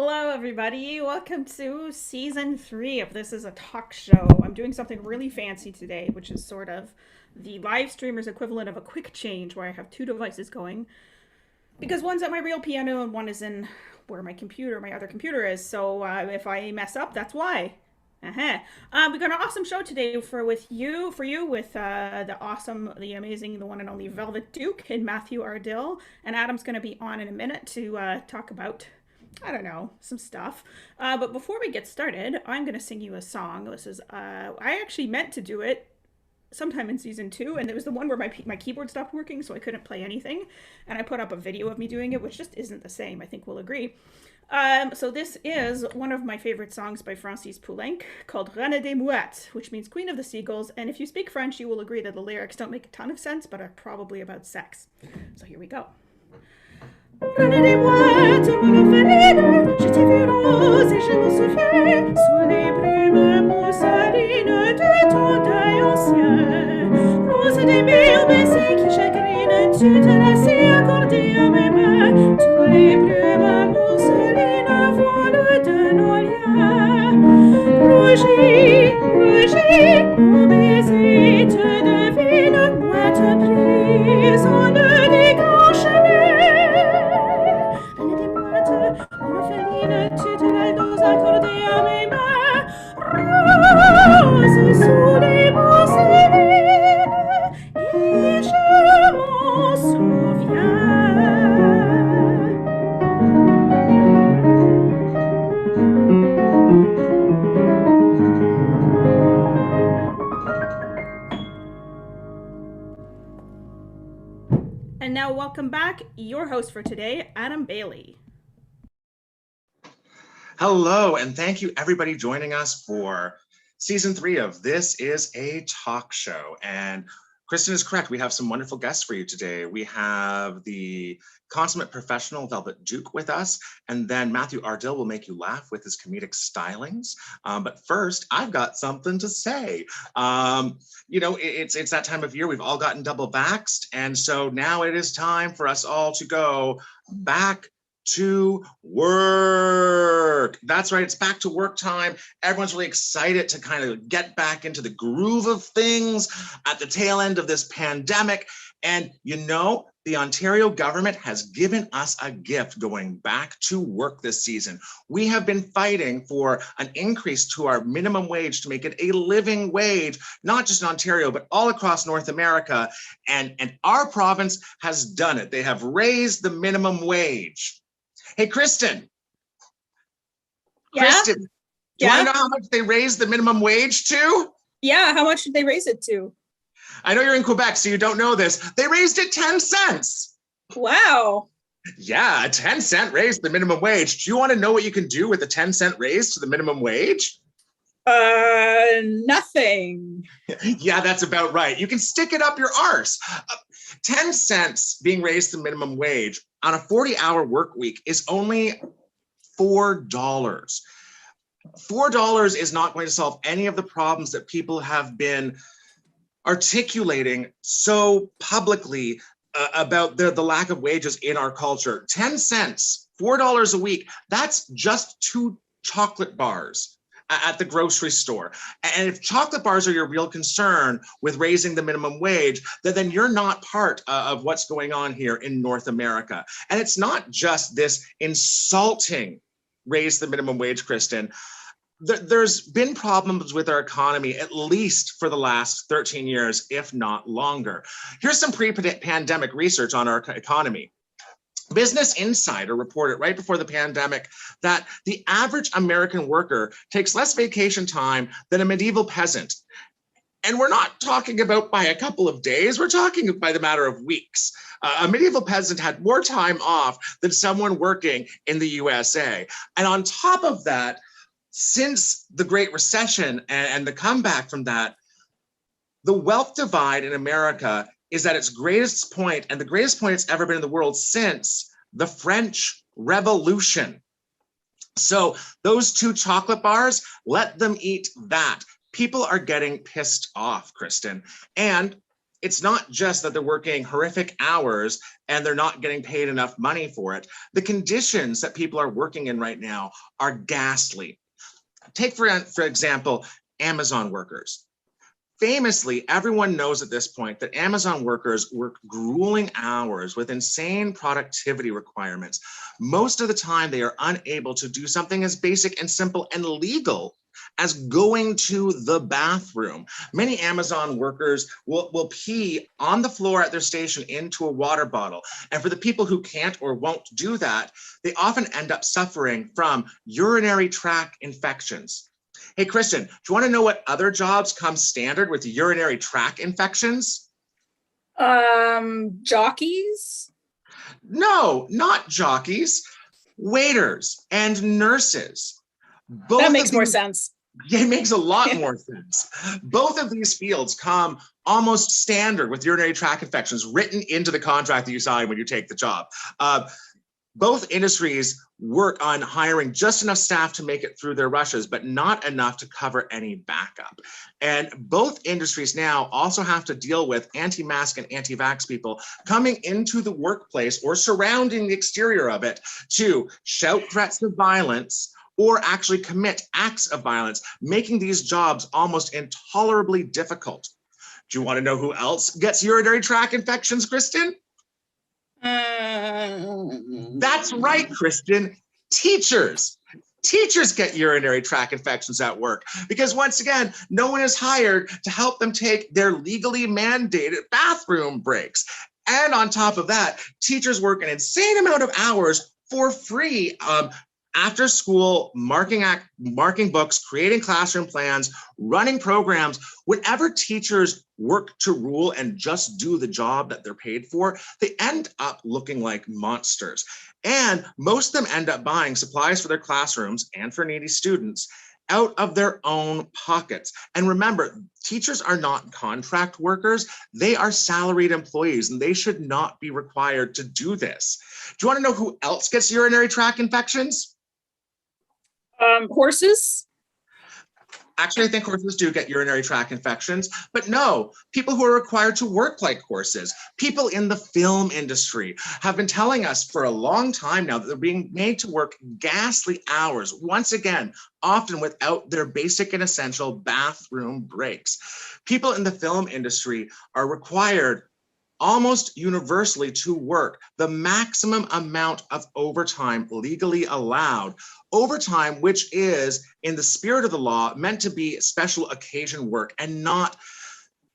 Hello, everybody. Welcome to season 3 of This Is a Talk Show. I'm doing something really fancy today, which is sort of the live streamer's equivalent of a quick change where I have two devices going because one's at my real piano and one is in where my other computer is. So if I mess up, that's why. Uh-huh. We got an awesome show today with the amazing, the one and only Velvet Duke and Matthew Ardill. And Adam's going to be on in a minute to talk about, I don't know, some stuff. But before we get started, I'm going to sing you a song. I actually meant to do it sometime in season 2, and it was the one where my keyboard stopped working, so I couldn't play anything. And I put up a video of me doing it, which just isn't the same. I think we'll agree. So this is one of my favorite songs by Francis Poulenc called Reine des Mouettes, which means Queen of the Seagulls. And if you speak French, you will agree that the lyrics don't make a ton of sense, but are probably about sex. So here we go. Reine des mouettes, mon orpheline, je t'ai vu rose et je me souviens, sous les brumes mousselines de ton deuil ancien. Rose des mille baisers qui chagrinent, tu te laissais accorder à mes mains, tous les brumes mousselines volent de nos liens. Rougis, rougis, mon baiser te devine, mouette prise en des grands chemins. Tu te la doses accordée à mes mains, rose sous les mousselines, et je m'en souviens. And now welcome back, your host for today, Adam Bailey. Hello, and thank you everybody joining us for season 3 of This Is a Talk Show. And Kristin is correct, we have some wonderful guests for you today. We have the consummate professional Velvet Duke with us, and then Matthew Ardill will make you laugh with his comedic stylings. But first, I've got something to say. It's that time of year, we've all gotten double vaxxed, and so now it is time for us all to go back to work. That's right, it's back to work time. Everyone's really excited to kind of get back into the groove of things at the tail end of this pandemic. And the Ontario government has given us a gift going back to work this season. We have been fighting for an increase to our minimum wage to make it a living wage, not just in Ontario, but all across North America. And our province has done it. They have raised the minimum wage. Hey, Kristin. Yeah? Kristin, do you want to know how much they raised the minimum wage to? Yeah, how much did they raise it to? I know you're in Quebec, so you don't know this. They raised it 10 cents. Wow. Yeah, a 10-cent raise to the minimum wage. Do you want to know what you can do with a 10-cent raise to the minimum wage? Nothing. Yeah, that's about right. You can stick it up your arse. 10 cents being raised to minimum wage on a 40-hour work week is only $4. $4 is not going to solve any of the problems that people have been articulating so publicly about the lack of wages in our culture. 10 cents, $4 a week, that's just 2 chocolate bars at the grocery store. And if chocolate bars are your real concern with raising the minimum wage, then you're not part of what's going on here in North America. And it's not just this insulting raise the minimum wage, Kristin. There's been problems with our economy, at least for the last 13 years, if not longer. Here's some pre-pandemic research on our economy. Business Insider reported right before the pandemic that the average American worker takes less vacation time than a medieval peasant. And we're not talking about by a couple of days, we're talking by the matter of weeks. A medieval peasant had more time off than someone working in the USA. And on top of that, since the Great Recession and the comeback from that, the wealth divide in America is at its greatest point, and the greatest point it's ever been in the world since the French Revolution. So those 2 chocolate bars, let them eat that. People are getting pissed off, Kristin. And it's not just that they're working horrific hours and they're not getting paid enough money for it. The conditions that people are working in right now are ghastly. Take, for example, Amazon workers. Famously, everyone knows at this point that Amazon workers work grueling hours with insane productivity requirements. Most of the time, they are unable to do something as basic and simple and legal as going to the bathroom. Many Amazon workers will pee on the floor at their station into a water bottle. And for the people who can't or won't do that, they often end up suffering from urinary tract infections. Hey, Kristin, do you want to know what other jobs come standard with urinary tract infections? Jockeys? No, not jockeys. Waiters and nurses. That makes more sense. It makes a lot more sense. Both of these fields come almost standard with urinary tract infections written into the contract that you sign when you take the job. Both industries work on hiring just enough staff to make it through their rushes, but not enough to cover any backup. And both industries now also have to deal with anti-mask and anti-vax people coming into the workplace or surrounding the exterior of it to shout threats of violence or actually commit acts of violence, making these jobs almost intolerably difficult. Do you want to know who else gets urinary tract infections, Kristin? That's right, Kristin. Teachers. Teachers get urinary tract infections at work because, once again, no one is hired to help them take their legally mandated bathroom breaks. And on top of that, teachers work an insane amount of hours for free. After school, marking books, creating classroom plans, running programs. Whenever teachers work to rule and just do the job that they're paid for, they end up looking like monsters. And most of them end up buying supplies for their classrooms and for needy students out of their own pockets. And remember, teachers are not contract workers. They are salaried employees, and they should not be required to do this. Do you want to know who else gets urinary tract infections? Horses? Actually, I think horses do get urinary tract infections, but no, people who are required to work like horses, people in the film industry have been telling us for a long time now that they're being made to work ghastly hours, once again, often without their basic and essential bathroom breaks. People in the film industry are required almost universally to work the maximum amount of overtime legally allowed. Overtime, which is, in the spirit of the law, meant to be special occasion work and not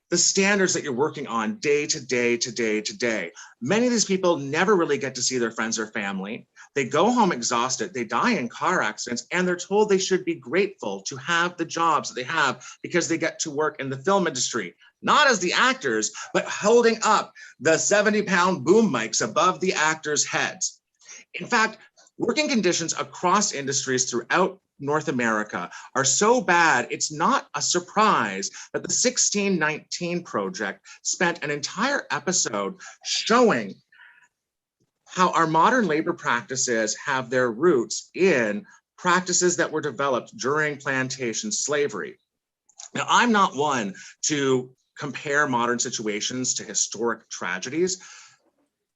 the standards that you're working on day to day to day to day. Many of these people never really get to see their friends or family. They go home exhausted, they die in car accidents, and they're told they should be grateful to have the jobs that they have because they get to work in the film industry, not as the actors, but holding up the 70-pound boom mics above the actors' heads. In fact, working conditions across industries throughout North America are so bad, it's not a surprise that the 1619 Project spent an entire episode showing how our modern labor practices have their roots in practices that were developed during plantation slavery. Now, I'm not one to compare modern situations to historic tragedies,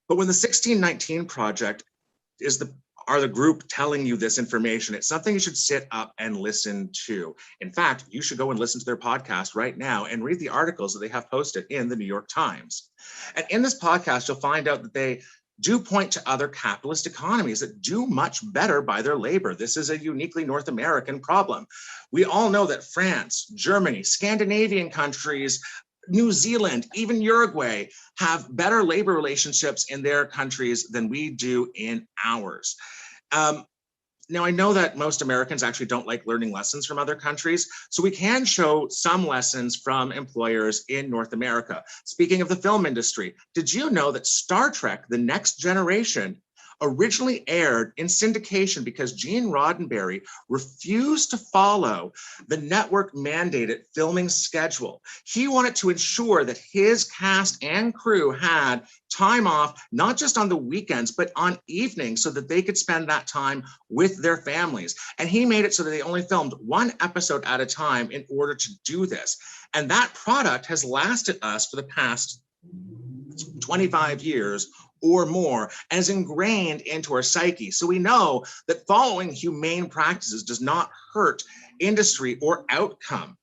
but when the 1619 Project are the group telling you this information, it's something you should sit up and listen to. In fact, you should go and listen to their podcast right now and read the articles that they have posted in the New York Times. And in this podcast, you'll find out that they do point to other capitalist economies that do much better by their labor. This is a uniquely North American problem. We all know that France, Germany, Scandinavian countries, New Zealand, even Uruguay have better labor relationships in their countries than we do in ours. Now, I know that most Americans actually don't like learning lessons from other countries, so we can show some lessons from employers in North America. Speaking of the film industry, did you know that Star Trek: The Next Generation originally aired in syndication because Gene Roddenberry refused to follow the network mandated filming schedule? He wanted to ensure that his cast and crew had time off, not just on the weekends, but on evenings so that they could spend that time with their families. And he made it so that they only filmed one episode at a time in order to do this. And that product has lasted us for the past 25 years or more, and is ingrained into our psyche. So we know that following humane practices does not hurt industry or outcome.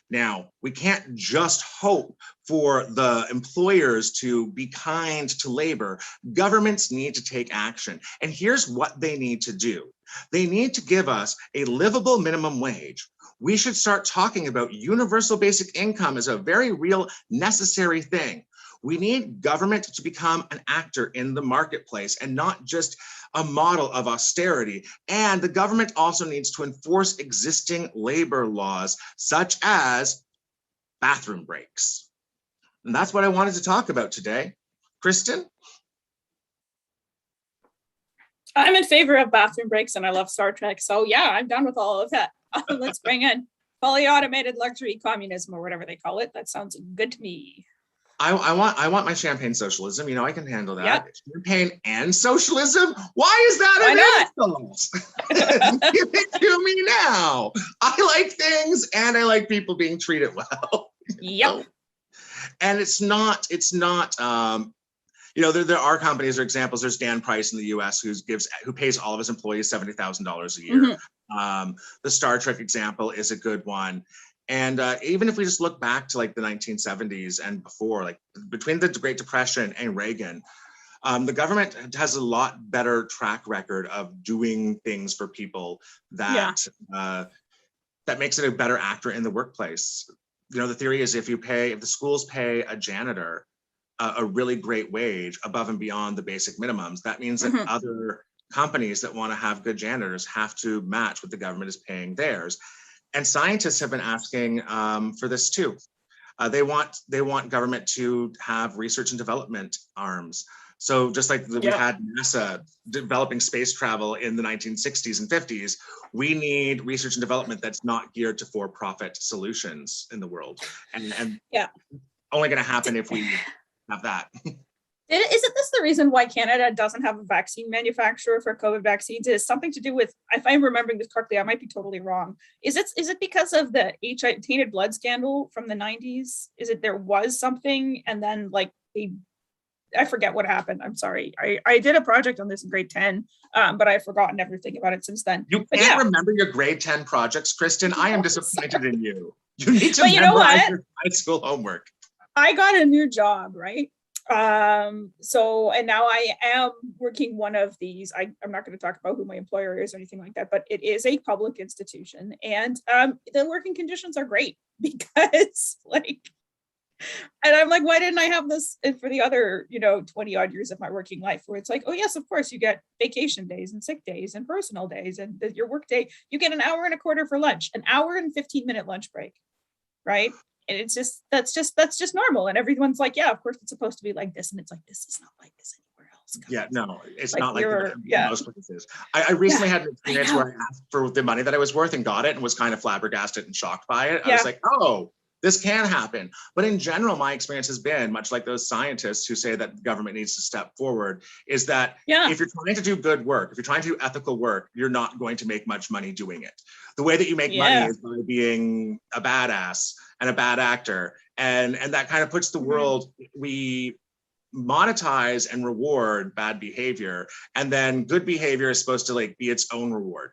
Now, we can't just hope for the employers to be kind to labor. Governments need to take action. And here's what they need to do. They need to give us a livable minimum wage. We should start talking about universal basic income as a very real, necessary thing. We need government to become an actor in the marketplace and not just a model of austerity. And the government also needs to enforce existing labor laws, such as bathroom breaks. And that's what I wanted to talk about today. Kristin? I'm in favor of bathroom breaks and I love Star Trek. So yeah, I'm done with all of that. Let's bring in fully automated luxury communism or whatever they call it. That sounds good to me. I want my champagne socialism. You know, I can handle that. Yep. Champagne and socialism? Why is that an insult? Give it to me now. I like things and I like people being treated well. Yep. And it's not, you know, there are companies or examples. There's Dan Price in the US who pays all of his employees $70,000 a year. Mm-hmm. The Star Trek example is a good one. And even if we just look back to like the 1970s and before, like between the Great Depression and Reagan, the government has a lot better track record of doing things for people that that makes it a better actor in the workplace. You know, the theory is if the schools pay a janitor a really great wage above and beyond the basic minimums, that means that other companies that want to have good janitors have to match what the government is paying theirs. And scientists have been asking for this too. They want government to have research and development arms. So just like we had NASA developing space travel in the 1960s and 50s, we need research and development that's not geared to for-profit solutions in the world. And only going to happen if we have that. Isn't this the reason why Canada doesn't have a vaccine manufacturer for COVID vaccines? It is something to do with, if I'm remembering this correctly, I might be totally wrong. Is it because of the HIV tainted blood scandal from the 90s? Is it there was something and then like I forget what happened. I'm sorry. I did a project on this in grade 10, but I've forgotten everything about it since then. You can't remember your grade 10 projects, Kristin. I am disappointed in you. You need to memorize your high school homework. I got a new job, right? And now I am working one of these. I'm not going to talk about who my employer is or anything like that, but it is a public institution, and the working conditions are great because and I'm like, why didn't I have this for the other, 20 odd years of my working life, where it's like, oh yes, of course you get vacation days and sick days and personal days, and your work day, you get an hour and a quarter for lunch, an hour and 15-minute lunch break, right? And it's just, that's just normal. And everyone's like, yeah, of course it's supposed to be like this. And it's like, this is not like this anywhere else. Yeah, no, it's not like most places. I recently had an experience where I asked for the money that I was worth and got it and was kind of flabbergasted and shocked by it. I was like, oh, this can happen. But in general, my experience has been much like those scientists who say that the government needs to step forward, is that if you're trying to do good work, if you're trying to do ethical work, you're not going to make much money doing it. The way that you make money is by being a badass and a bad actor. And that kind of puts the world, we monetize and reward bad behavior. And then good behavior is supposed to be its own reward.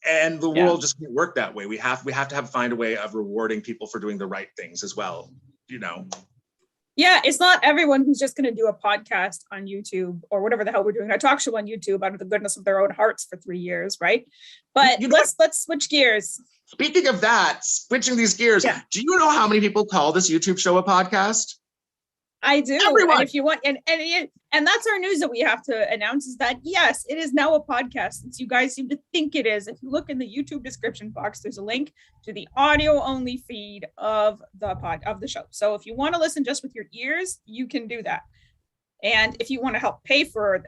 And the world just can't work that way. We have to find a way of rewarding people for doing the right things as well, Yeah, it's not everyone who's just going to do a podcast on YouTube or whatever the hell we're doing, a talk show on YouTube out of the goodness of their own hearts for 3 years, right? But let's switch gears. Speaking of that, switching these gears, do you know how many people call this YouTube show a podcast? I do. Everyone. And if you want, and that's our news that we have to announce, is that yes, it is now a podcast, since you guys seem to think it is. If you look in the YouTube description box, there's a link to the audio only feed of the show. So if you want to listen just with your ears, you can do that. And if you want to help pay for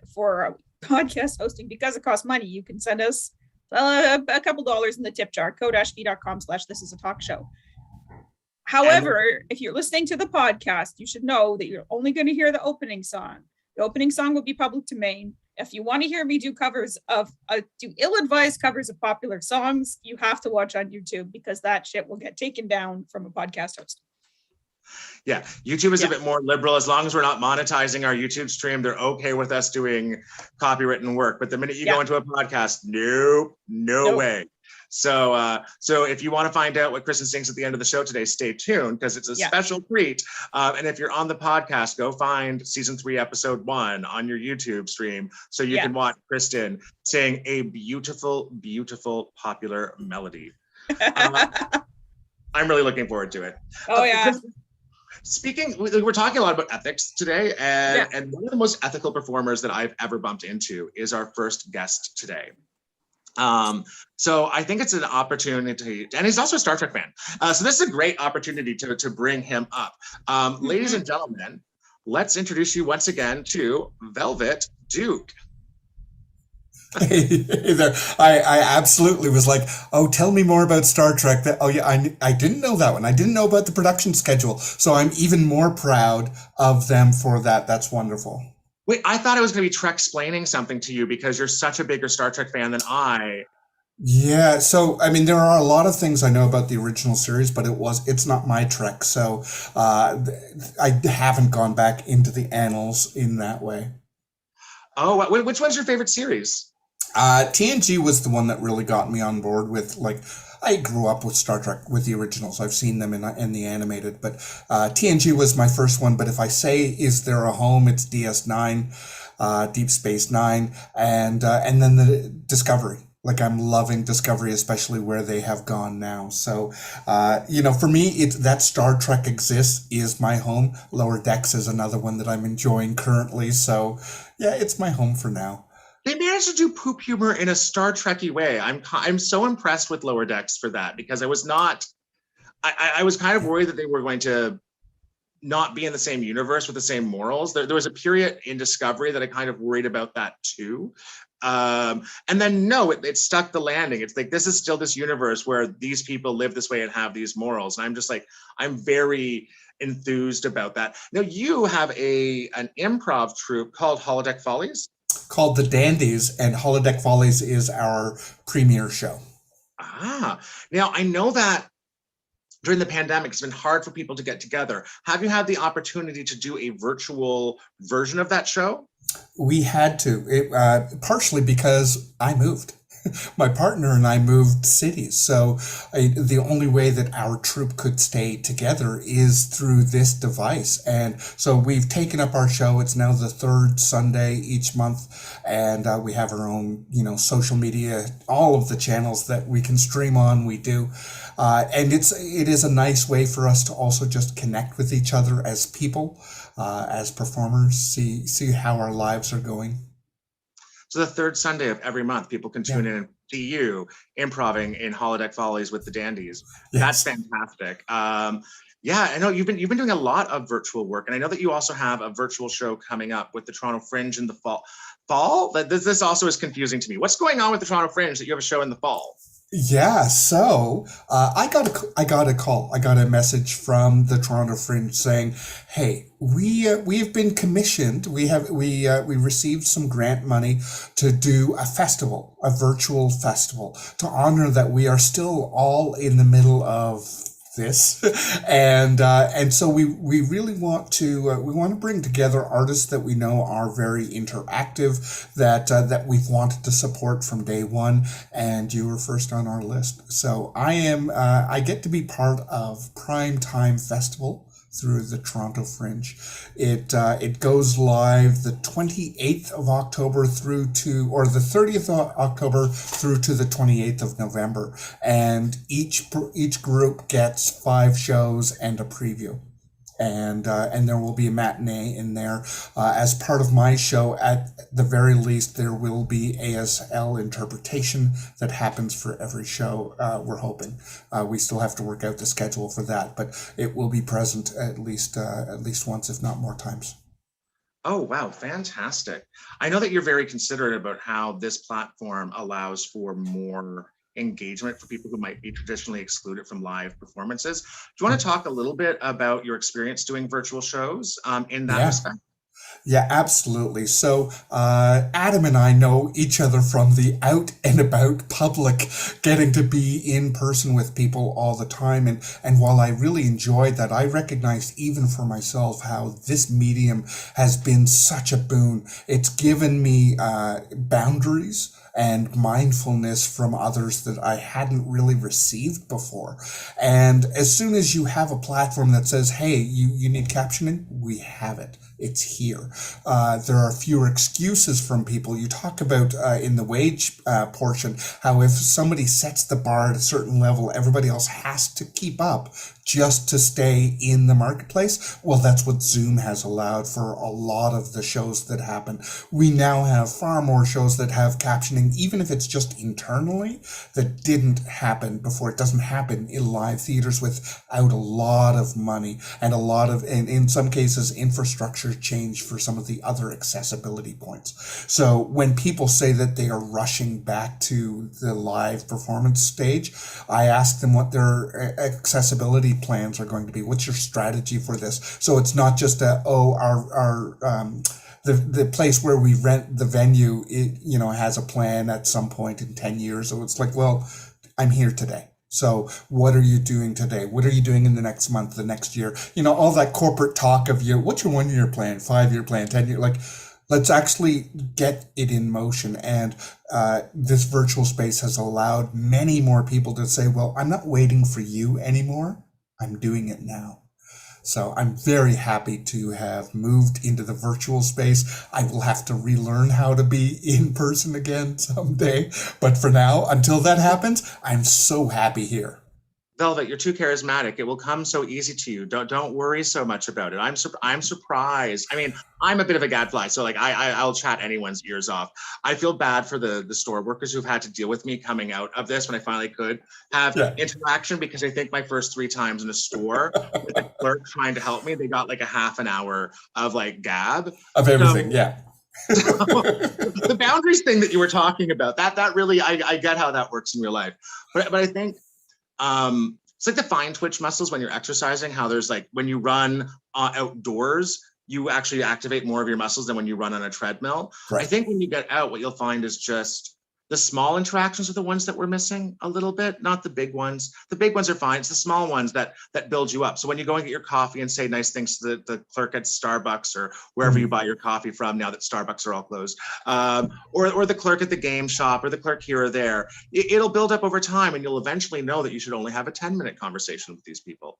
podcast hosting, because it costs money, you can send us a couple dollars in the tip jar, ko-fi.com/this is a talk show. However, if you're listening to the podcast, you should know that you're only going to hear the opening song. The opening song will be public domain. If you want to hear me do do ill-advised covers of popular songs, you have to watch on YouTube, because that shit will get taken down from a podcast host. Yeah, YouTube is a bit more liberal. As long as we're not monetizing our YouTube stream, they're okay with us doing copywritten work. But the minute you go into a podcast, no way. So if you want to find out what Kristin sings at the end of the show today, stay tuned because it's a special treat. And if you're on the podcast, go find season 3, episode 1 on your YouTube stream so you can watch Kristin sing a beautiful, beautiful popular melody. I'm really looking forward to it. Oh, yeah. Speaking, we're talking a lot about ethics today, and one of the most ethical performers that I've ever bumped into is our first guest today. So I think it's an opportunity, and he's also a Star Trek fan. So this is a great opportunity to bring him up. Ladies and gentlemen, let's introduce you once again to Velvet Duke. Hey there. I absolutely was like, oh, tell me more about Star Trek. I didn't know that one. I didn't know about the production schedule. So I'm even more proud of them for that. That's wonderful. Wait, I thought it was going to be Trek explaining something to you because you're such a bigger Star Trek fan than I. Yeah, so I mean, there are a lot of things I know about the original series, but it's not my Trek. So I haven't gone back into the annals in that way. Oh, which one's your favorite series? TNG was the one that really got me on board with, like, I grew up with Star Trek, with the originals. I've seen them in the animated, but TNG was my first one. But if I say, is there a home, it's DS9, Deep Space Nine, and then the Discovery. Like, I'm loving Discovery, especially where they have gone now. So, for me, it's that Star Trek exists is my home. Lower Decks is another one that I'm enjoying currently. So, yeah, it's my home for now. They managed to do poop humor in a Star Trek-y way. I'm so impressed with Lower Decks for that because I was kind of worried that they were going to not be in the same universe with the same morals. There was a period in Discovery that I kind of worried about that too. And then no, it stuck the landing. It's like, this is still this universe where these people live this way and have these morals. And I'm just like, I'm very enthused about that. Now you have an improv troupe called Holodeck Follies. Called The Dandies, and Holodeck Follies is our premiere show. Now I know that during the pandemic, it's been hard for people to get together. Have you had the opportunity to do a virtual version of that show? We had to, partially because I moved. My partner and I moved cities. So the only way that our troupe could stay together is through this device. And so we've taken up our show. It's now the third Sunday each month. And we have our own, social media, all of the channels that we can stream on, we do. And it is a nice way for us to also just connect with each other as people, as performers, see how our lives are going. So the third Sunday of every month, people can tune in and see you improving in Holodeck Follies with the Dandies. Yes. That's fantastic. I know you've been doing a lot of virtual work, and I know that you also have a virtual show coming up with the Toronto Fringe in the fall. This also is confusing to me. What's going on with the Toronto Fringe that you have a show in the fall? Yeah, so I got a call. I got a message from the Toronto Fringe saying, "Hey, we've been commissioned. We received some grant money to do a festival, a virtual festival, to honor that we are still all in the middle of this, and so we really want to bring together artists that we know are very interactive, that we've wanted to support from day one, and you were first on our list. So I get to be part of Prime Time Festival through the Toronto Fringe. It goes live the 28th of October or the 30th of October through to the 28th of November. And each group gets 5 shows and a preview. And there will be a matinee in there. As part of my show, at the very least, there will be ASL interpretation that happens for every show. We're hoping. We still have to work out the schedule for that, but it will be present at least once, if not more times. Oh, wow. Fantastic. I know that you're very considerate about how this platform allows for more engagement for people who might be traditionally excluded from live performances. Do you want to talk a little bit about your experience doing virtual shows in that respect? Yeah, absolutely. So, Adam and I know each other from the out and about public, getting to be in person with people all the time. And while I really enjoyed that, I recognized even for myself how this medium has been such a boon. It's given me boundaries and mindfulness from others that I hadn't really received before. And as soon as you have a platform that says, hey, you need captioning, we have it. It's here. There are fewer excuses from people. You talk about in the wage portion, how if somebody sets the bar at a certain level, everybody else has to keep up just to stay in the marketplace. Well, that's what Zoom has allowed for a lot of the shows that happen. We now have far more shows that have captioning, even if it's just internally, that didn't happen before. It doesn't happen in live theaters without a lot of money and a lot of, and in some cases, infrastructure change for some of the other accessibility points. So when people say that they are rushing back to the live performance stage, I ask them what their accessibility plans are going to be. What's your strategy for this? So it's not just the place where we rent the venue, has a plan at some point in 10 years. So it's like, well, I'm here today. So what are you doing today? What are you doing in the next month, the next year? All that corporate talk of what's your 1 year plan, 5-year plan, 10-year, let's actually get it in motion. And this virtual space has allowed many more people to say, well, I'm not waiting for you anymore. I'm doing it now. So I'm very happy to have moved into the virtual space. I will have to relearn how to be in person again someday. But for now, until that happens, I'm so happy here. Velvet, you're too charismatic. It will come so easy to you. Don't worry so much about it. I'm surprised. I mean, I'm a bit of a gadfly, so I'll chat anyone's ears off. I feel bad for the store workers who've had to deal with me coming out of this when I finally could have interaction, because I think my first 3 times in a store with the clerk trying to help me, they got like a half an hour of gab of everything. So the boundaries thing that you were talking about, that really, I get how that works in real life, but I think. It's like the fine twitch muscles when you're exercising, how there's when you run outdoors, you actually activate more of your muscles than when you run on a treadmill. Right. I think when you get out, what you'll find is just the small interactions are the ones that we're missing a little bit, not the big ones. The big ones are fine. It's the small ones that build you up. So when you go and get your coffee and say nice things to the clerk at Starbucks or wherever you buy your coffee from, now that Starbucks are all closed, or the clerk at the game shop or the clerk here or there, it'll build up over time, and you'll eventually know that you should only have a 10-minute conversation with these people.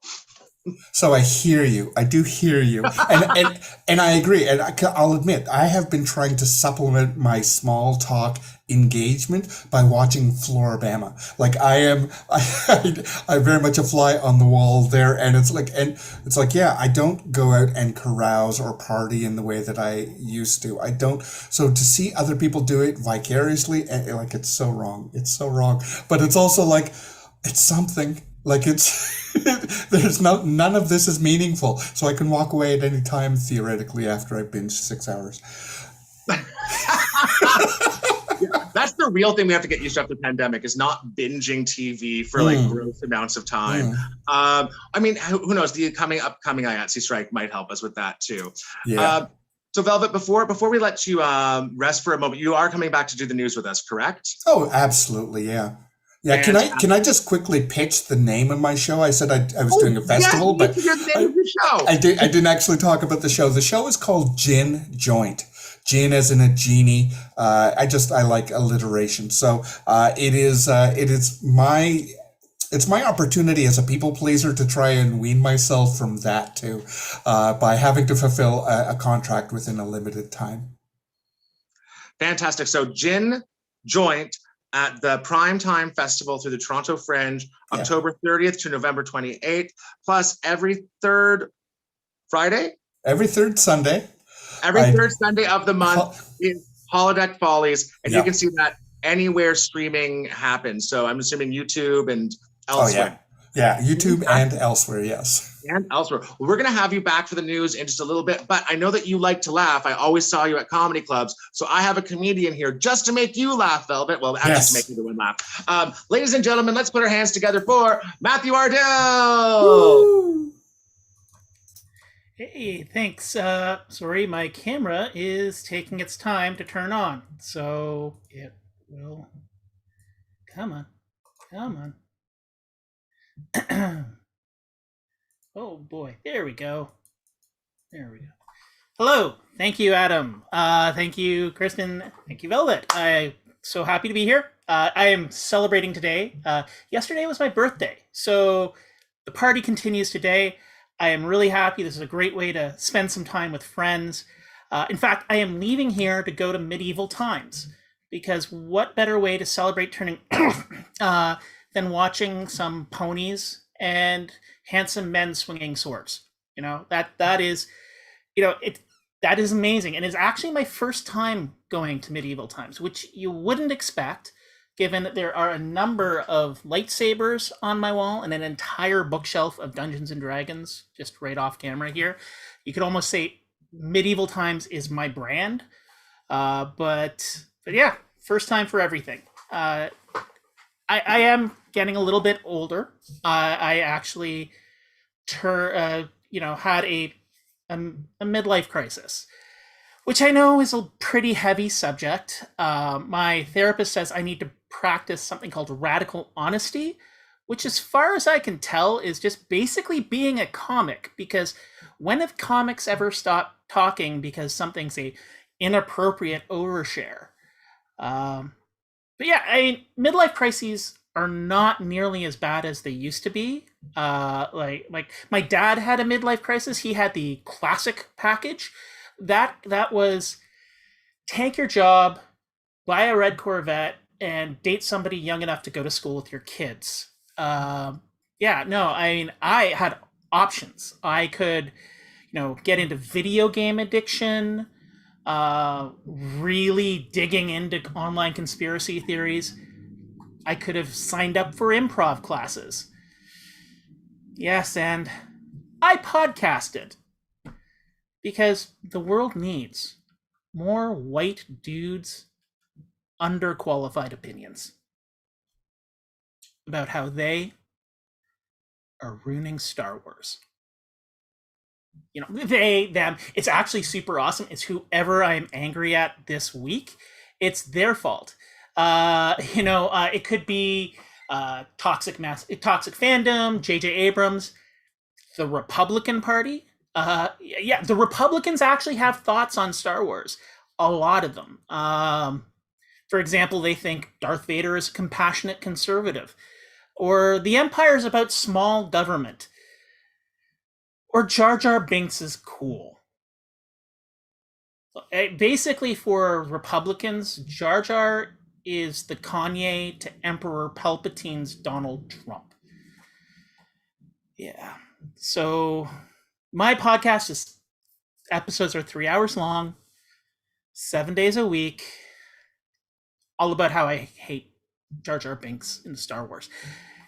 So I hear you. I do hear you. And I agree. And I'll admit, I have been trying to supplement my small talk engagement by watching Floribama. I very much a fly on the wall there. And it's I don't go out and carouse or party in the way that I used to. I don't. So to see other people do it vicariously, it's so wrong. It's so wrong. But it's also it's something. There's none of this is meaningful, so I can walk away at any time theoretically after I binge 6 hours. That's the real thing we have to get used to after the pandemic, is not binging TV for gross amounts of time. I mean, who knows? The upcoming IATSE strike might help us with that too. Yeah. So Velvet, before we let you rest for a moment, you are coming back to do the news with us, correct? Oh, absolutely, yeah. Yeah, and can I just quickly pitch the name of my show? I said I was doing a festival, but I didn't actually talk about the show. The show is called Gin Joint. Gin as in a genie. I like alliteration. So it's my opportunity as a people pleaser to try and wean myself from that too, by having to fulfill a contract within a limited time. Fantastic. So Gin Joint at the Primetime Festival through the Toronto Fringe, October 30th to November 28th, plus every third Friday? Every third Sunday. Third Sunday of the month is Holodeck Follies, and you can see that anywhere streaming happens. So I'm assuming YouTube and elsewhere. Yeah, YouTube and elsewhere, yes. And elsewhere. Well, we're going to have you back for the news in just a little bit, but I know that you like to laugh. I always saw you at comedy clubs, so I have a comedian here just to make you laugh, Velvet. Well, actually to make everyone laugh. Ladies and gentlemen, let's put our hands together for Matthew Ardill. Woo! Hey, thanks. Sorry, my camera is taking its time to turn on, so it will. Come on, come on. Oh boy, there we go. There we go. Hello, thank you, Adam. Thank you, Kristin. Thank you, Velvet. I'm so happy to be here. I am celebrating today. Yesterday was my birthday, so the party continues today. I am really happy. This is a great way to spend some time with friends. In fact, I am leaving here to go to medieval times, because what better way to celebrate turning than watching some ponies and handsome men swinging swords. You know, that is, that is amazing, and it's actually my first time going to medieval times, which you wouldn't expect, given that there are a number of lightsabers on my wall and an entire bookshelf of Dungeons and Dragons just right off camera here. You could almost say medieval times is my brand, but yeah, first time for everything. I am getting a little bit older. I actually had a midlife crisis, which I know is a pretty heavy subject. My therapist says I need to practice something called radical honesty, which, as far as I can tell, is just basically being a comic, because when have comics ever stopped talking because something's a inappropriate overshare? But yeah, I mean, midlife crises are not nearly as bad as they used to be. Like my dad had a midlife crisis. He had the classic package. That was take your job, buy a red Corvette, and date somebody young enough to go to school with your kids. I mean, I had options. I could, get into video game addiction, really digging into online conspiracy theories. I could have signed up for improv classes. Yes, and I podcasted, because the world needs more white dudes' underqualified opinions about how they are ruining Star Wars. They, them, it's actually super awesome. It's whoever I am angry at this week. It's their fault. It could be toxic fandom, J.J. Abrams, the Republican Party. The Republicans actually have thoughts on Star Wars. A lot of them. For example, they think Darth Vader is a compassionate conservative, or the Empire is about small government, or Jar Jar Binks is cool. Basically, for Republicans, Jar Jar is the Kanye to Emperor Palpatine's Donald Trump. Yeah. So my podcast episodes are 3 hours long, 7 days a week, all about how I hate Jar Jar Binks in Star Wars.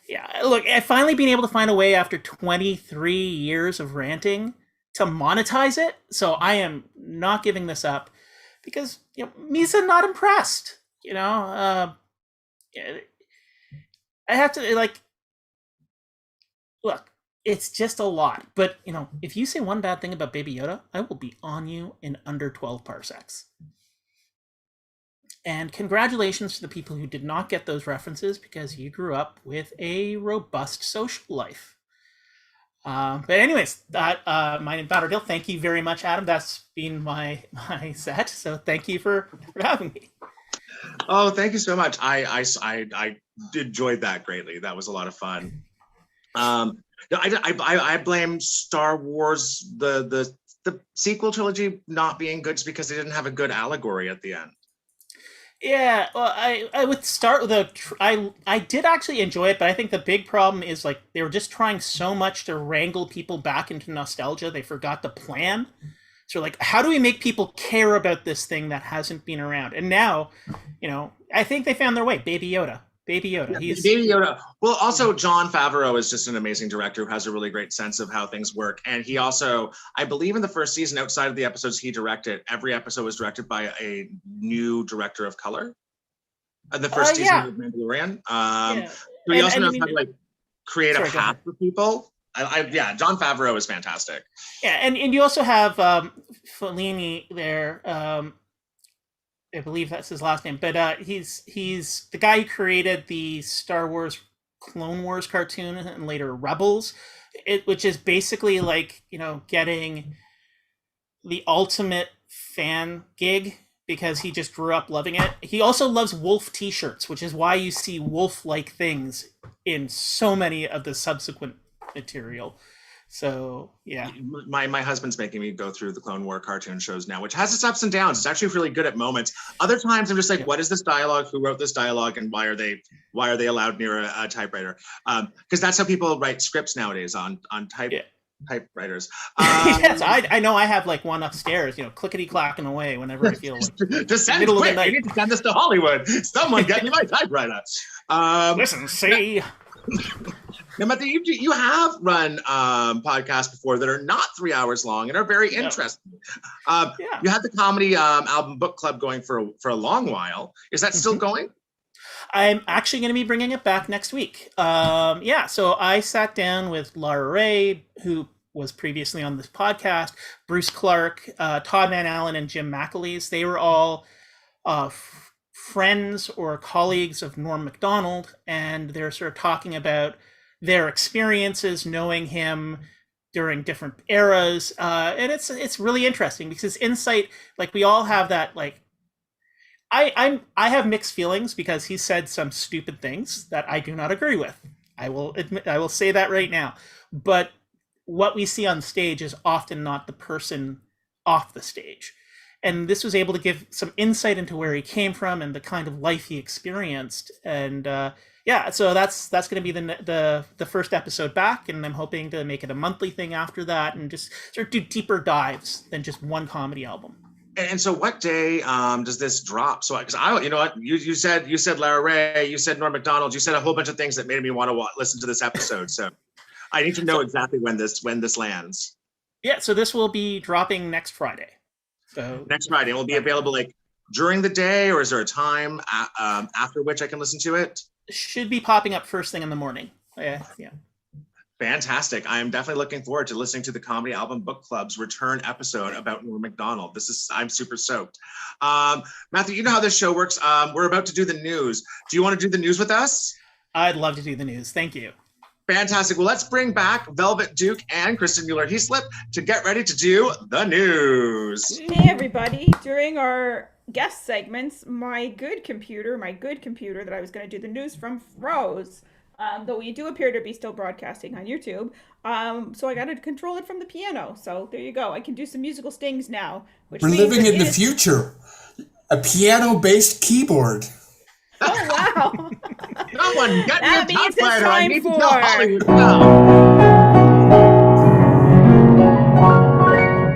Yeah, look, I've finally been able to find a way after 23 years of ranting to monetize it. So I am not giving this up, because Misa not impressed. I have to look. It's just a lot. But if you say one bad thing about Baby Yoda, I will be on you in under 12 parsecs. And congratulations to the people who did not get those references, because you grew up with a robust social life. But anyways, my name is Ardill. Thank you very much, Adam. That's been my set. So thank you for having me. Oh, thank you so much. I enjoyed that greatly. That was a lot of fun. I blame Star Wars, the sequel trilogy, not being good just because they didn't have a good allegory at the end. Yeah, well, I would start with I did actually enjoy it, but I think the big problem is they were just trying so much to wrangle people back into nostalgia, they forgot the plan. So how do we make people care about this thing that hasn't been around? And now, I think they found their way. Baby Yoda. Baby Yoda. Well, also Jon Favreau is just an amazing director who has a really great sense of how things work. And he also, I believe in the first season, outside of the episodes he directed, every episode was directed by a new director of color. The first season of Mandalorian. So he also knows how to create a path for people. Yeah, Jon Favreau is fantastic. Yeah, and you also have Fellini there. I believe that's his last name, but he's the guy who created the Star Wars Clone Wars cartoon and later Rebels, which is basically like, getting the ultimate fan gig because he just grew up loving it. He also loves wolf t-shirts, which is why you see wolf-like things in so many of the subsequent material. So yeah, my husband's making me go through the Clone War cartoon shows now, which has its ups and downs. It's actually really good at moments. Other times I'm just like, what is this dialogue? Who wrote this dialogue? And why are they allowed near a typewriter? Because that's how people write scripts nowadays on typewriters. Yes, I know. I have like one upstairs, clickety clacking away whenever I feel like. Just send middle quick. Of the night. I need to send this to Hollywood. Someone get me my typewriter. Listen, see. Now, Matthew, you have run podcasts before that are not 3 hours long and are very interesting. You had the comedy album book club going for a long while. Is that still going? I'm actually going to be bringing it back next week. So I sat down with Laura Ray, who was previously on this podcast, Bruce Clark, Todd Van Allen, and Jim McAleese. They were all friends or colleagues of Norm Macdonald, and they're sort of talking about their experiences knowing him during different eras, and it's really interesting because insight, like we all have that, like I have mixed feelings because he said some stupid things that I do not agree with. I will say that right now, but what we see on stage is often not the person off the stage. And this was able to give some insight into where he came from and the kind of life he experienced. And so that's going to be the first episode back, and I'm hoping to make it a monthly thing after that, and just sort of do deeper dives than just one comedy album. And so, what day does this drop? So, because you said Lara Ray, you said Norm Macdonald, you said a whole bunch of things that made me want to listen to this episode. So, I need to know exactly when this lands. Yeah, so this will be dropping next Friday. So next Friday, it will be available like during the day, or is there a time after which I can listen to it? Should be popping up first thing in the morning. Yeah. Fantastic. I am definitely looking forward to listening to the Comedy Album Book Club's return episode about Norm Macdonald. I'm super stoked. Matthew, you know how this show works. We're about to do the news. Do you want to do the news with us? I'd love to do the news. Thank you. Fantastic. Well, let's bring back Velvet Duke and Kristin Mueller-Heaslip to get ready to do the news. Hey, everybody. During our guest segments, my good computer that I was going to do the news from froze. Though we do appear to be still broadcasting on YouTube. So I got to control it from the piano. So there you go. I can do some musical stings now. We're living in the future. A piano-based keyboard. Oh, wow. Someone get that me a means it's typewriter. I need time to tell for... Hollywood now.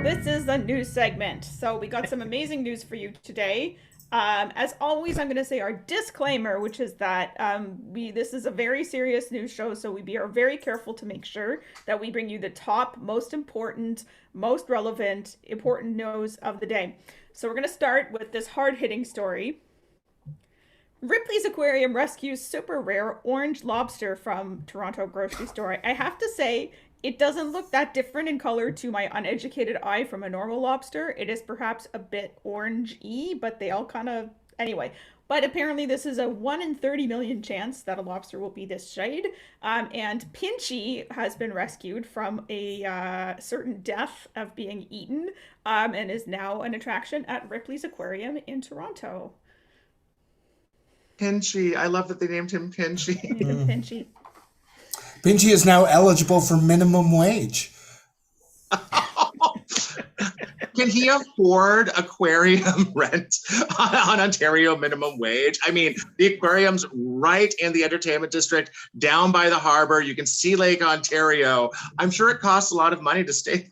This is the news segment. So we got some amazing news for you today. As always, I'm going to say our disclaimer, which is that this is a very serious news show, so we are very careful to make sure that we bring you the top, most important, most relevant, important news of the day. So we're going to start with this hard-hitting story. Ripley's Aquarium rescues super rare orange lobster from Toronto grocery store. I have to say, it doesn't look that different in color to my uneducated eye from a normal lobster. It is perhaps a bit orange-y, but they all kind of... Anyway, but apparently this is a 1 in 30 million chance that a lobster will be this shade. And Pinchy has been rescued from a certain death of being eaten and is now an attraction at Ripley's Aquarium in Toronto. Pinchy. I love that they named him Pinchy. Pinchy. Pinchy is now eligible for minimum wage. Can he afford aquarium rent on Ontario minimum wage? I mean, the aquarium's right in the entertainment district, down by the harbor. You can see Lake Ontario. I'm sure it costs a lot of money to stay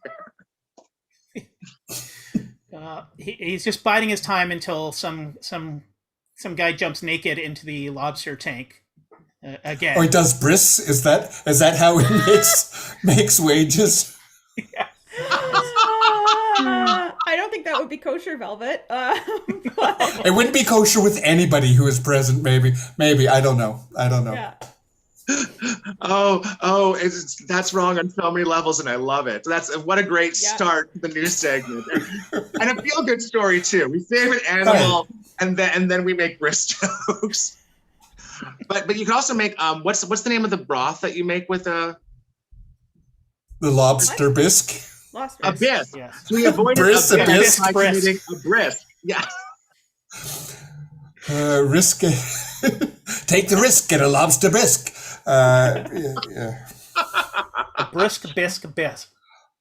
there. He's just biding his time until some guy jumps naked into the lobster tank. Again. Or does bris? Is that how he makes wages? Yeah. I don't think that would be kosher, Velvet. It wouldn't be kosher with anybody who is present. Maybe. I don't know. Yeah. That's wrong on so many levels, and I love it. That's what a great start to the news segment, and a feel-good story too. We save an animal, and then we make wrist jokes. But you can also make what's the name of the broth that you make with the lobster bisque? A bisque. Yes. So we avoided a bisque by committing a brisk. Yeah. Risk. Take the risk. Get a lobster bisque. Yeah. A brisk bisque.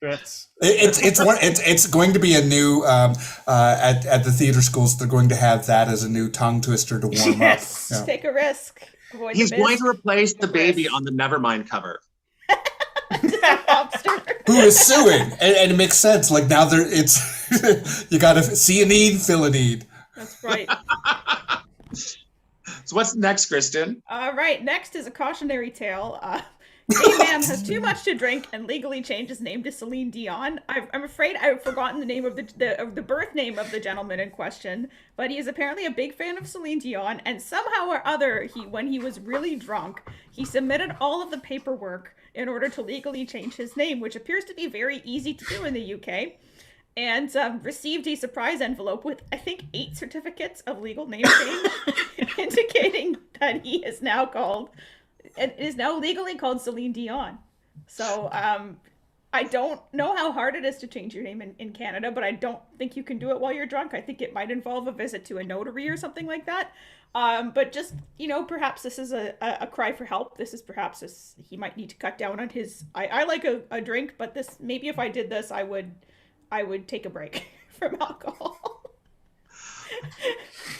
It's going to be a new at the theater schools. They're going to have that as a new tongue twister to warm up. Yeah. Take a risk. Avoid He's the going bisque. to replace the baby on the Nevermind cover. Who is suing, and it makes sense. Like now, it's you got to see a need, fill a need. That's right. So what's next, Kristin? All right, next is a cautionary tale. A man has too much to drink and legally changed his name to Celine Dion. I'm afraid I've forgotten the name of the birth name of the gentleman in question, but he is apparently a big fan of Celine Dion, and somehow or other, when he was really drunk, he submitted all of the paperwork in order to legally change his name, which appears to be very easy to do in the UK, and received a surprise envelope with, I think, 8 certificates of legal name change, indicating that he is now legally called Celine Dion. So I don't know how hard it is to change your name in Canada, but I don't think you can do it while you're drunk. I think it might involve a visit to a notary or something like that. But just, perhaps this is a cry for help. This is perhaps he might need to cut down on his, I like a drink, but maybe if I did this, I would take a break from alcohol.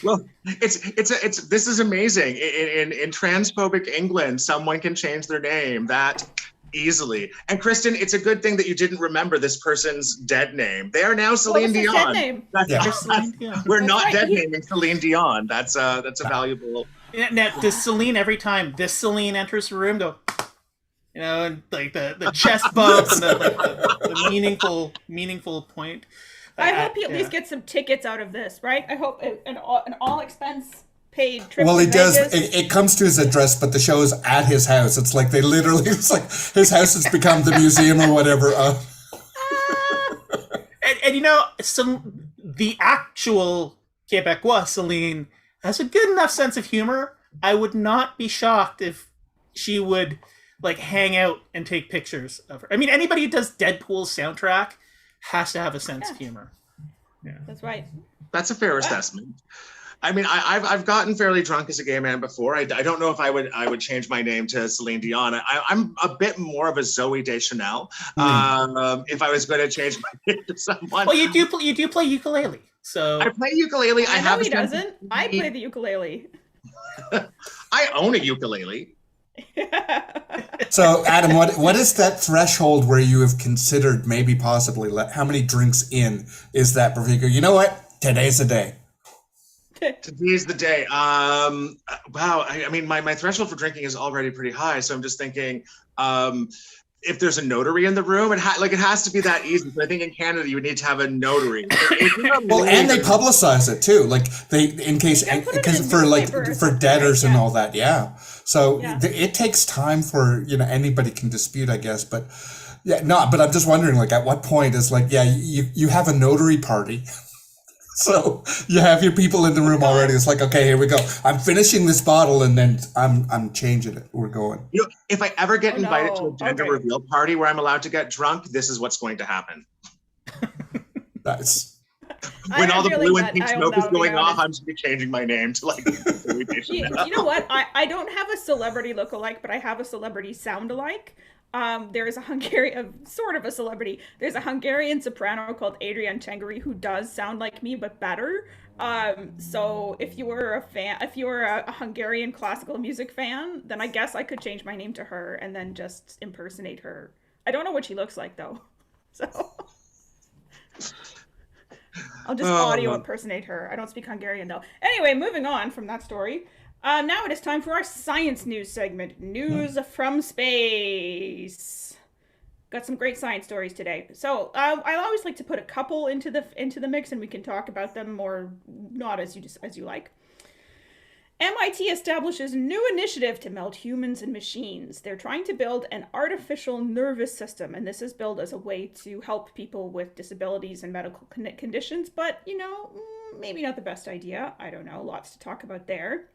Well, this is amazing. In transphobic England, someone can change their name that easily. And Kristin, it's a good thing that you didn't remember this person's dead name. They are now Celine Dion. Dead name? We're not dead naming Celine Dion. That's a valuable. Yeah, now, does Celine, every time this Celine enters the room, go, and like the chest bump and the meaningful point. I hope he at least gets some tickets out of this, right? I hope an all expense paid trip. Well, to he does. Vegas. It comes to his address, but the show is at his house. It's like it's like his house has become the museum or whatever. The actual Quebecois Celine has a good enough sense of humor. I would not be shocked if she would hang out and take pictures of her. I mean, anybody who does Deadpool's soundtrack has to have a sense of humor. Yeah, that's right. That's a fair assessment. I mean, I've gotten fairly drunk as a gay man before. I don't know if I would change my name to Celine Dion. I'm a bit more of a Zoe Deschanel. If I was going to change my name to someone. Well, you do play ukulele, so I play ukulele. I know he doesn't. I play the ukulele. I own a ukulele. So, Adam, what is that threshold where you have considered maybe possibly how many drinks in is that particular? You know what? Today's the day. Today's the day. Wow. I mean, my threshold for drinking is already pretty high, so I'm just thinking, if there's a notary in the room, it has to be that easy. So I think in Canada you would need to have a notary. Well, and they publicize it too, for debtors and all that. Yeah. So it takes time for anybody can dispute, I guess, but but I'm just wondering, at what point is you have a notary party. So you have your people in the room already. It's like, okay, here we go. I'm finishing this bottle, and then I'm changing it. We're going. If I ever get invited to a gender reveal party where I'm allowed to get drunk, this is what's going to happen. That's when all the blue and pink smoke is going off. I'm just changing my name to you know what? I don't have a celebrity look-alike, but I have a celebrity sound-alike. There is sort of a celebrity. There's a Hungarian soprano called Adrian Chengeri who does sound like me, but better. So if you were a Hungarian classical music fan, then I guess I could change my name to her and then just impersonate her. I don't know what she looks like though. So I'll just audio impersonate her. I don't speak Hungarian though. Anyway, moving on from that story. Now it is time for our science news segment, News from Space. Got some great science stories today. So I always like to put a couple into the mix, and we can talk about them or not as you like. MIT establishes new initiative to meld humans and machines. They're trying to build an artificial nervous system, and this is built as a way to help people with disabilities and medical conditions, but, maybe not the best idea. I don't know, lots to talk about there.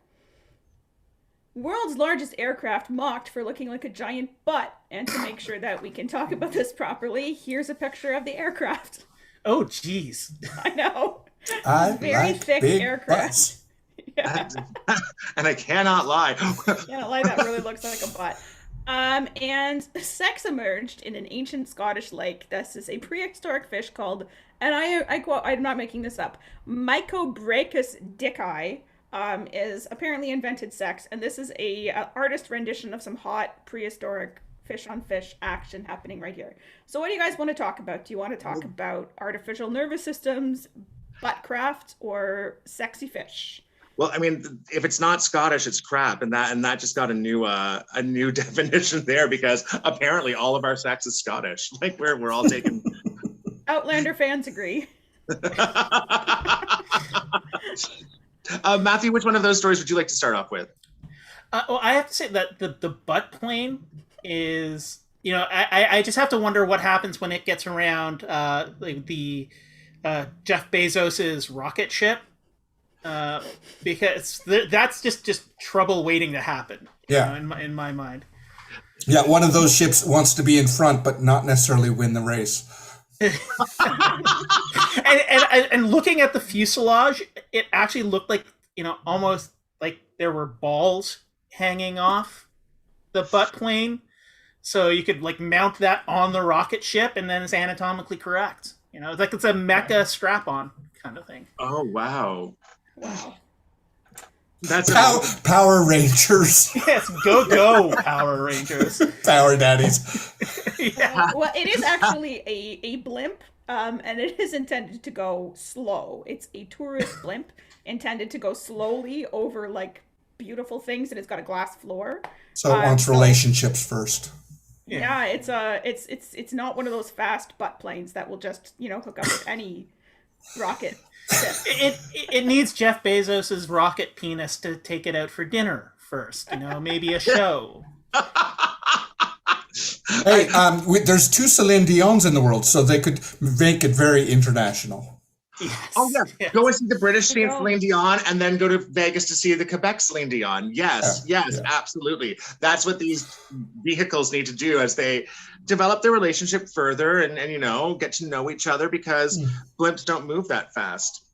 World's largest aircraft mocked for looking like a giant butt, and to make sure that we can talk about this properly, here's a picture of the aircraft. Oh, jeez. I know. I Very like thick big aircraft. butts. Yeah. And I cannot lie. Yeah, like that really looks like a butt. And sex emerged in an ancient Scottish lake. This is a prehistoric fish called, and I quote, I'm not making this up, Mycobrachus dicki, is apparently invented sex, and this is a artist rendition of some hot prehistoric fish on fish action happening right here. So what do you guys want to talk about? Do you want to talk about artificial nervous systems, buttcraft, or sexy fish? Well, I mean, if it's not Scottish, it's crap, and that just got a new definition there, because apparently all of our sex is Scottish. Like we're all taking. Outlander fans agree. Matthew, which one of those stories would you like to start off with? Well, I have to say that the butt plane is, I just have to wonder what happens when it gets around like the Jeff Bezos's rocket ship. Because that's just trouble waiting to happen. Yeah, in my mind. Yeah, one of those ships wants to be in front, but not necessarily win the race. and looking at the fuselage, it actually looked like almost like there were balls hanging off the butt plane, so you could like mount that on the rocket ship, and then it's anatomically correct. Like it's a mecha strap-on kind of thing. Oh wow. Wow. That's Power Rangers. Yes, go Power Rangers. Power daddies. Yeah. Well, it is actually a blimp, and it is intended to go slow. It's a tourist blimp intended to go slowly over like beautiful things, and it's got a glass floor. So it wants relationships first. Yeah, it's not one of those fast butt planes that will just hook up with any rocket. It needs Jeff Bezos's rocket penis to take it out for dinner first. Maybe a show. Hey, there's 2 Celine Dion's in the world, so they could make it very international. Yes. Oh yeah, Yes. Go and see the British Celine Dion, and then go to Vegas to see the Quebec Celine Dion. Yes, absolutely. That's what these vehicles need to do as they develop their relationship further, and get to know each other, because blimps don't move that fast.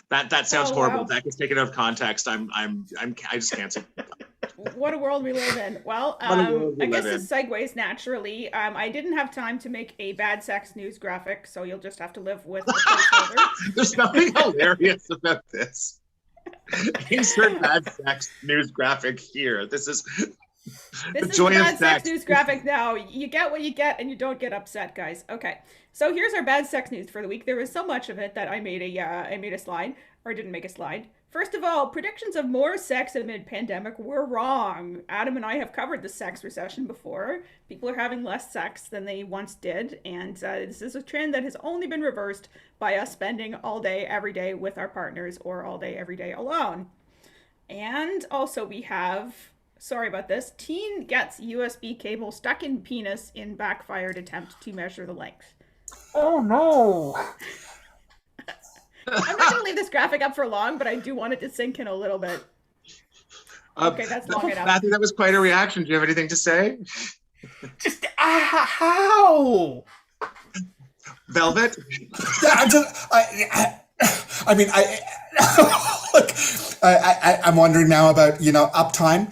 That sounds horrible. Wow. That gets taken out of context. I just can't say. What a world we live in. Well, I guess this segues naturally. I didn't have time to make a bad sex news graphic, so you'll just have to live with the placeholder. There's nothing hilarious about this. Insert bad sex news graphic here. This is the bad sex news graphic now. You get what you get, and you don't get upset, guys. Okay, so here's our bad sex news for the week. There was so much of it that I made a slide, or didn't make a slide. First of all, predictions of more sex amid pandemic were wrong. Adam and I have covered the sex recession before. People are having less sex than they once did, and this is a trend that has only been reversed by us spending all day, every day with our partners, or all day, every day alone. And also we have, sorry about this, teen gets USB cable stuck in penis in backfired attempt to measure the length. Oh no! I'm not going to leave this graphic up for long, but I do want it to sink in a little bit. Okay, that's long enough. Matthew, that was quite a reaction. Do you have anything to say? Just how? Velvet? Yeah, look, I'm wondering now about uptime.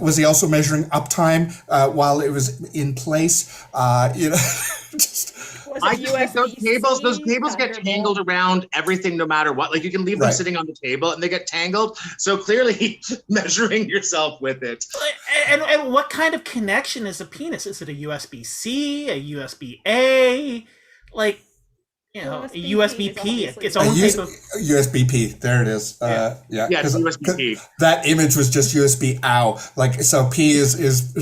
Was he also measuring uptime while it was in place? Just. I think those cables get tangled around everything, no matter what. Like you can leave them sitting on the table and they get tangled. So clearly measuring yourself with it. And what kind of connection is a penis? Is it a USB-C, a USB-A? Like, a USB-P, its own type of... USB-P, there it is. Yeah, it's USB-P. That image was just USB-ow. Like, so P is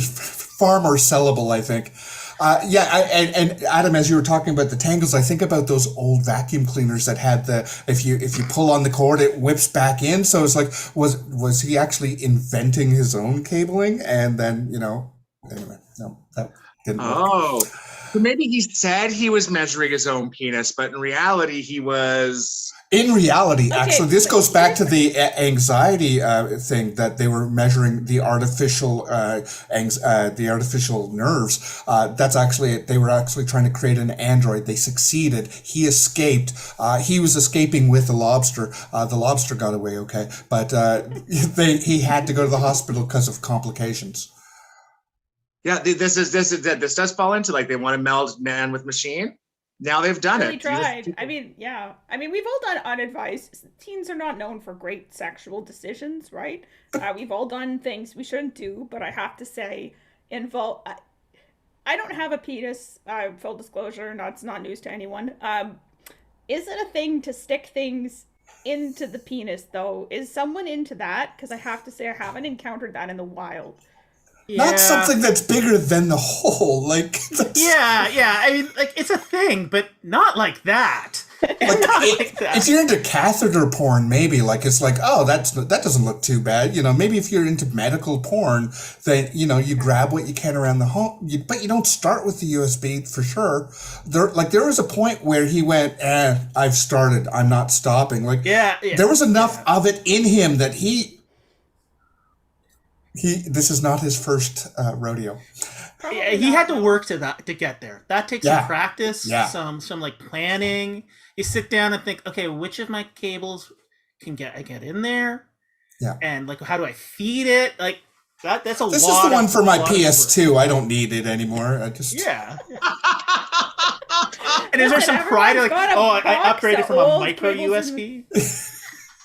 far more sellable, I think. And Adam, as you were talking about the tangles, I think about those old vacuum cleaners that had if you pull on the cord, it whips back in. So it's like, was he actually inventing his own cabling? And then, anyway, no, that didn't work. Oh, so maybe he said he was measuring his own penis, but in reality, he was. In reality, actually, this goes back to the anxiety thing that they were measuring the artificial nerves. That's actually they were actually trying to create an android. They succeeded. He escaped. He was escaping with the lobster. The lobster got away okay, but he had to go to the hospital because of complications. Yeah, this does fall into like they want to meld man with machine. Now they've done really it. Tried. I mean, yeah. I mean, we've all done unadvised. Teens are not known for great sexual decisions, right? We've all done things we shouldn't do, but I have to say, I don't have a penis. Full disclosure, it's not news to anyone. Is it a thing to stick things into the penis, though? Is someone into that? Because I have to say, I haven't encountered that in the wild. Yeah. Not something that's bigger than the hole, like. Yeah. I mean, like it's a thing, but not like that. If you're into catheter porn, maybe it's like, oh, that doesn't look too bad. Maybe if you're into medical porn, then you grab what you can around the home, but you don't start with the USB for sure. There was a point where he went, I've started, I'm not stopping. There was enough of it in him that this is not his first rodeo. Yeah, he had to work to get there. That takes some practice, some like planning. You sit down and think, okay, which of my cables can I get in there? Yeah. And like, how do I feed it? Like that's a lot. This is the one for my PS2. I don't need it anymore. I just And is there some pride like, I upgraded from a micro USB?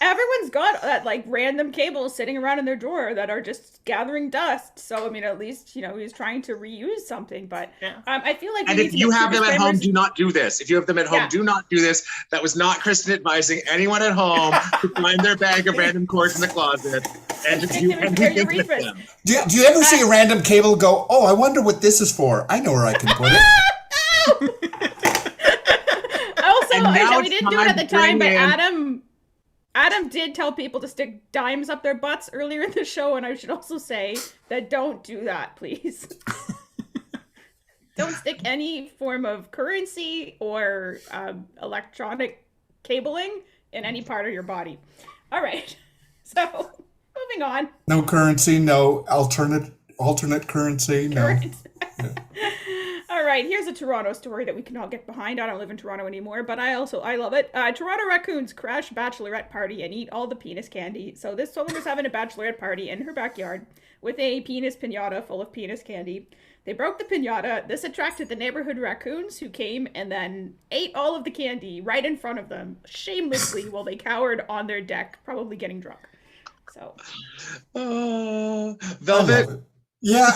Everyone's got that random cables sitting around in their drawer that are just gathering dust. So I mean, at least he's trying to reuse something. But I feel like. And if you have them at home, do not do this. If you have them at home, do not do this. That was not Kristin advising anyone at home to find their bag of random cords in the closet and to do anything with them. Do you ever see a random cable go? Oh, I wonder what this is for. I know where I can put it. Also, we didn't do it at the time, but Adam did tell people to stick dimes up their butts earlier in the show, and I should also say that don't do that, please. Don't stick any form of currency or electronic cabling in any part of your body. All right, so moving on. No currency, no alternate currency, no. Yeah. All right, here's a Toronto story that we can all get behind. I don't live in Toronto anymore, but I love it. Toronto Raccoons crash bachelorette party and eat all the penis candy. So this woman was having a bachelorette party in her backyard with a penis piñata full of penis candy. They broke the piñata. This attracted the neighborhood raccoons who came and then ate all of the candy right in front of them, shamelessly, while they cowered on their deck, probably getting drunk. So. Velvet. Yeah,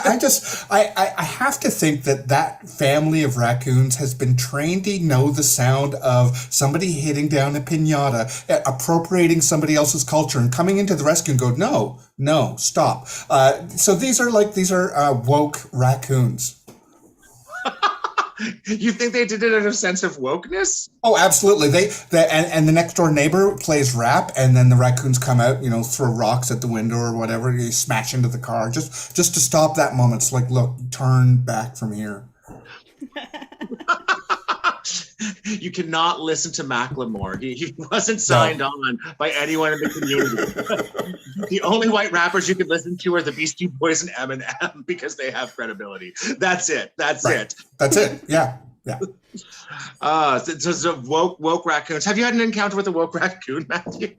I have to think that family of raccoons has been trained to know the sound of somebody hitting down a piñata, appropriating somebody else's culture, and coming into the rescue and go, no, stop. So these are woke raccoons. You think they did it in a sense of wokeness? Oh, absolutely. And the next door neighbor plays rap, and then the raccoons come out, throw rocks at the window or whatever. They smash into the car just to stop that moment. It's like, look, turn back from here. You cannot listen to Macklemore. He wasn't signed on by anyone in the community. The only white rappers you can listen to are the Beastie Boys and Eminem because they have credibility. That's it. That's it. That's it. Yeah. So woke raccoons. Have you had an encounter with a woke raccoon, Matthew?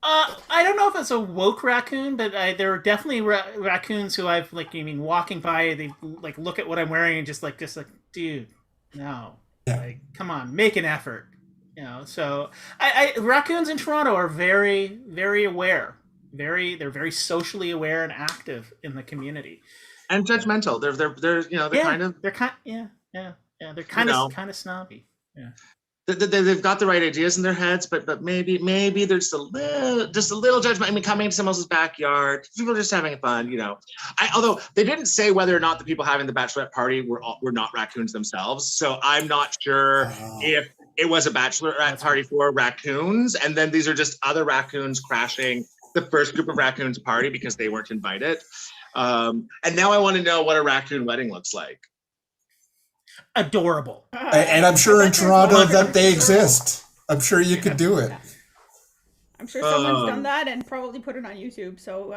I don't know if it's a woke raccoon, but there are definitely raccoons who I've walking by. They look at what I'm wearing and just like, dude, no. Yeah. Come on, make an effort. So raccoons in Toronto are very, very aware. They're very socially aware and active in the community. And judgmental. They're kind of they're kind of snobby. Yeah. they've got the right ideas in their heads, but maybe there's just a little judgment. I mean, coming to someone else's backyard, people are just having fun, you know. Although they didn't say whether or not the people having the bachelorette party were not raccoons themselves, so I'm not sure if it was a bachelorette party for raccoons, and then these are just other raccoons crashing the first group of raccoons party because they weren't invited. And now I want to know what a raccoon wedding looks like. Adorable. And I'm sure in Toronto that they exist. I'm sure you could do it. I'm sure someone's done that and probably put it on YouTube. So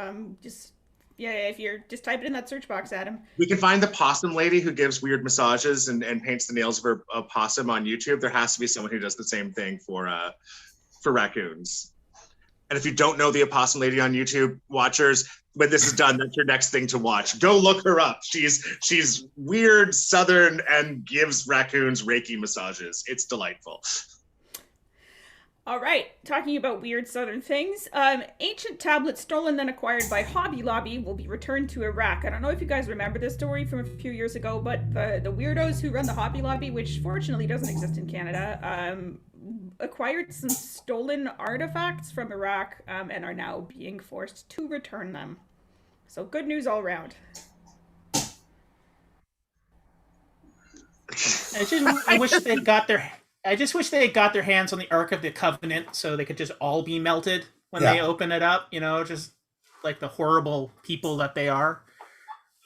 if you're just type it in that search box, Adam. We can find the possum lady who gives weird massages and paints the nails of a possum on YouTube. There has to be someone who does the same thing for raccoons. And if you don't know the opossum lady on YouTube, watchers, when this is done, that's your next thing to watch. Go look her up. She's weird, Southern, and gives raccoons Reiki massages. It's delightful. All right, talking about weird Southern things. Ancient tablets stolen then acquired by Hobby Lobby will be returned to Iraq. I don't know if you guys remember this story from a few years ago, but the weirdos who run the Hobby Lobby, which fortunately doesn't exist in Canada, acquired some stolen artifacts from Iraq and are now being forced to return them. So good news all around. I just wish they got their hands on the Ark of the Covenant so they could just all be melted when they open it up, you know, just like the horrible people that they are.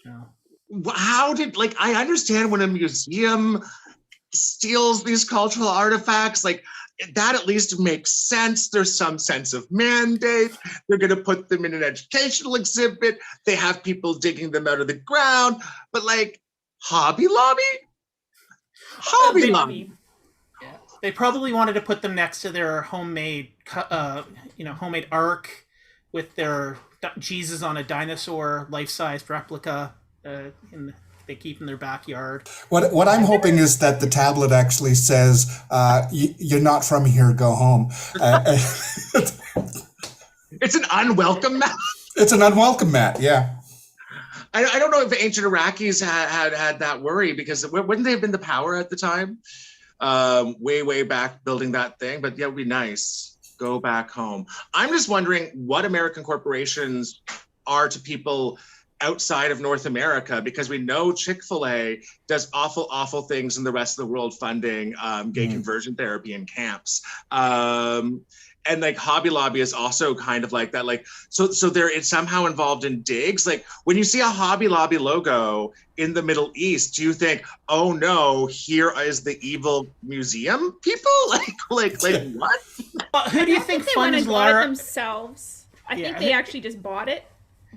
You know. How did, like, I understand when a museum steals these cultural artifacts, like, that at least makes sense. There's some sense of mandate. They're going to put them in an educational exhibit. They have people digging them out of the ground. But, like, Hobby Lobby? Hobby Lobby. Yeah. They probably wanted to put them next to their homemade ark with their Jesus on a dinosaur life-sized replica they keep in their backyard. What I'm hoping is that the tablet actually says, "You're not from here. Go home." It's an unwelcome mat. It's an unwelcome mat. Yeah. I don't know if ancient Iraqis had that worry, because wouldn't they have been the power at the time? Way back building that thing. But yeah, it would be nice. Go back home. I'm just wondering what American corporations are to people outside of North America, because we know Chick-fil-A does awful things in the rest of the world funding gay conversion therapy in camps. And like Hobby Lobby is also kind of like that. Like, so it's somehow involved in digs. Like when you see a Hobby Lobby logo in the Middle East, do you think, oh no, here is the evil museum people? Like what? Who do you think funds Lara themselves? I think they actually just bought it.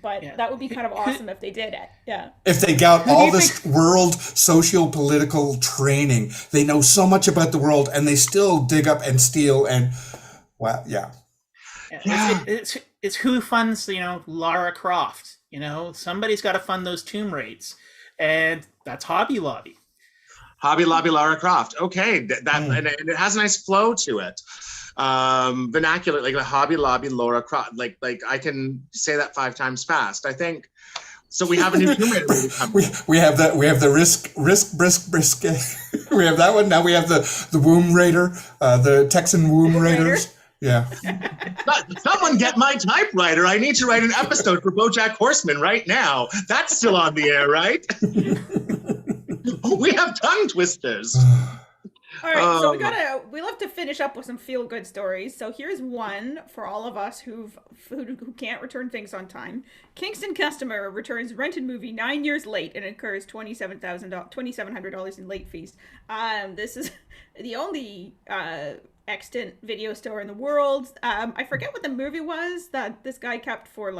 But that would be kind of awesome if they did it. Yeah. If they got all this world socio-political training, they know so much about the world, and they still dig up and steal and, well, yeah. It's who funds, Lara Croft. Somebody's got to fund those tomb raids, and that's Hobby Lobby. Hobby Lobby Lara Croft. Okay, and it has a nice flow to it. Vernacular, like the Hobby Lobby Laura Croft, like I can say that 5 times fast, I think. So we have a new Tomb Raider movie coming. we have the risk brisk. We have that one. Now we have the Womb Raider, the Texan Womb Raiders. Yeah. Someone get my typewriter. I need to write an episode for BoJack Horseman right now. That's still on the air, right? We have tongue twisters. All right, so we love to finish up with some feel-good stories. So here's one for all of us who can't return things on time. Kingston customer returns rented movie 9 years late and incurs $2,700 in late fees. This is the only extant video store in the world. I forget what the movie was that this guy kept for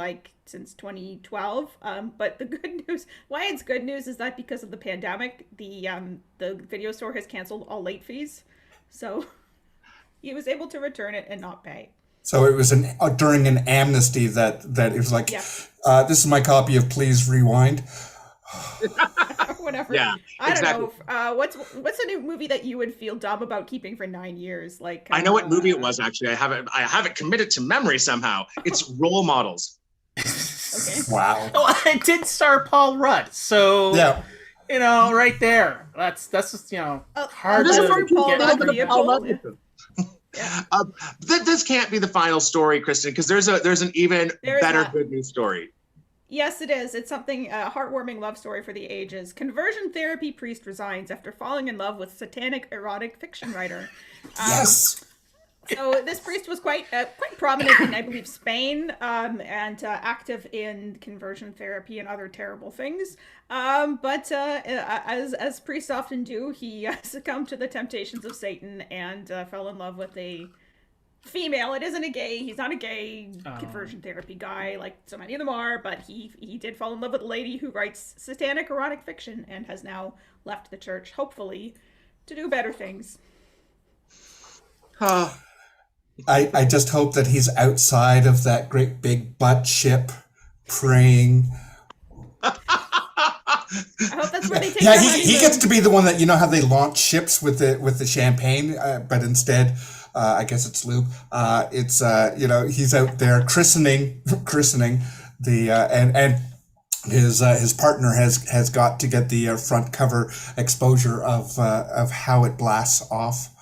since 2012. But the good news, why it's good news, is that because of the pandemic, the video store has canceled all late fees, so he was able to return it and not pay. So it was during an amnesty that it was like, this is my copy of Please Rewind. Whatever. Yeah, I exactly. don't know. What's a new movie that you would feel dumb about keeping for 9 years? I know what movie it was, actually. I have it committed to memory somehow. It's Role Models. Okay. Wow. Oh, it did star Paul Rudd. So yeah. right there. That's just hard that's to where Paul get. got the vehicle. This can't be the final story, Kristin, because there's an even better not. good news story. Yes, it is. It's something, a heartwarming love story for the ages. Conversion therapy priest resigns after falling in love with satanic erotic fiction writer. Yes. So this priest was quite prominent in, I believe, Spain, and active in conversion therapy and other terrible things. But as priests often do, he succumbed to the temptations of Satan and fell in love with a female. It isn't a gay. He's not a gay conversion therapy guy like so many of them are. But he did fall in love with a lady who writes satanic erotic fiction and has now left the church, hopefully, to do better things. I just hope that he's outside of that great big butt ship praying. I hope that's where they take. Yeah, he gets to be the one that, how they launch ships with the champagne, but instead, I guess it's lube. It's he's out there christening the and his partner has got to get the front cover exposure of how it blasts off.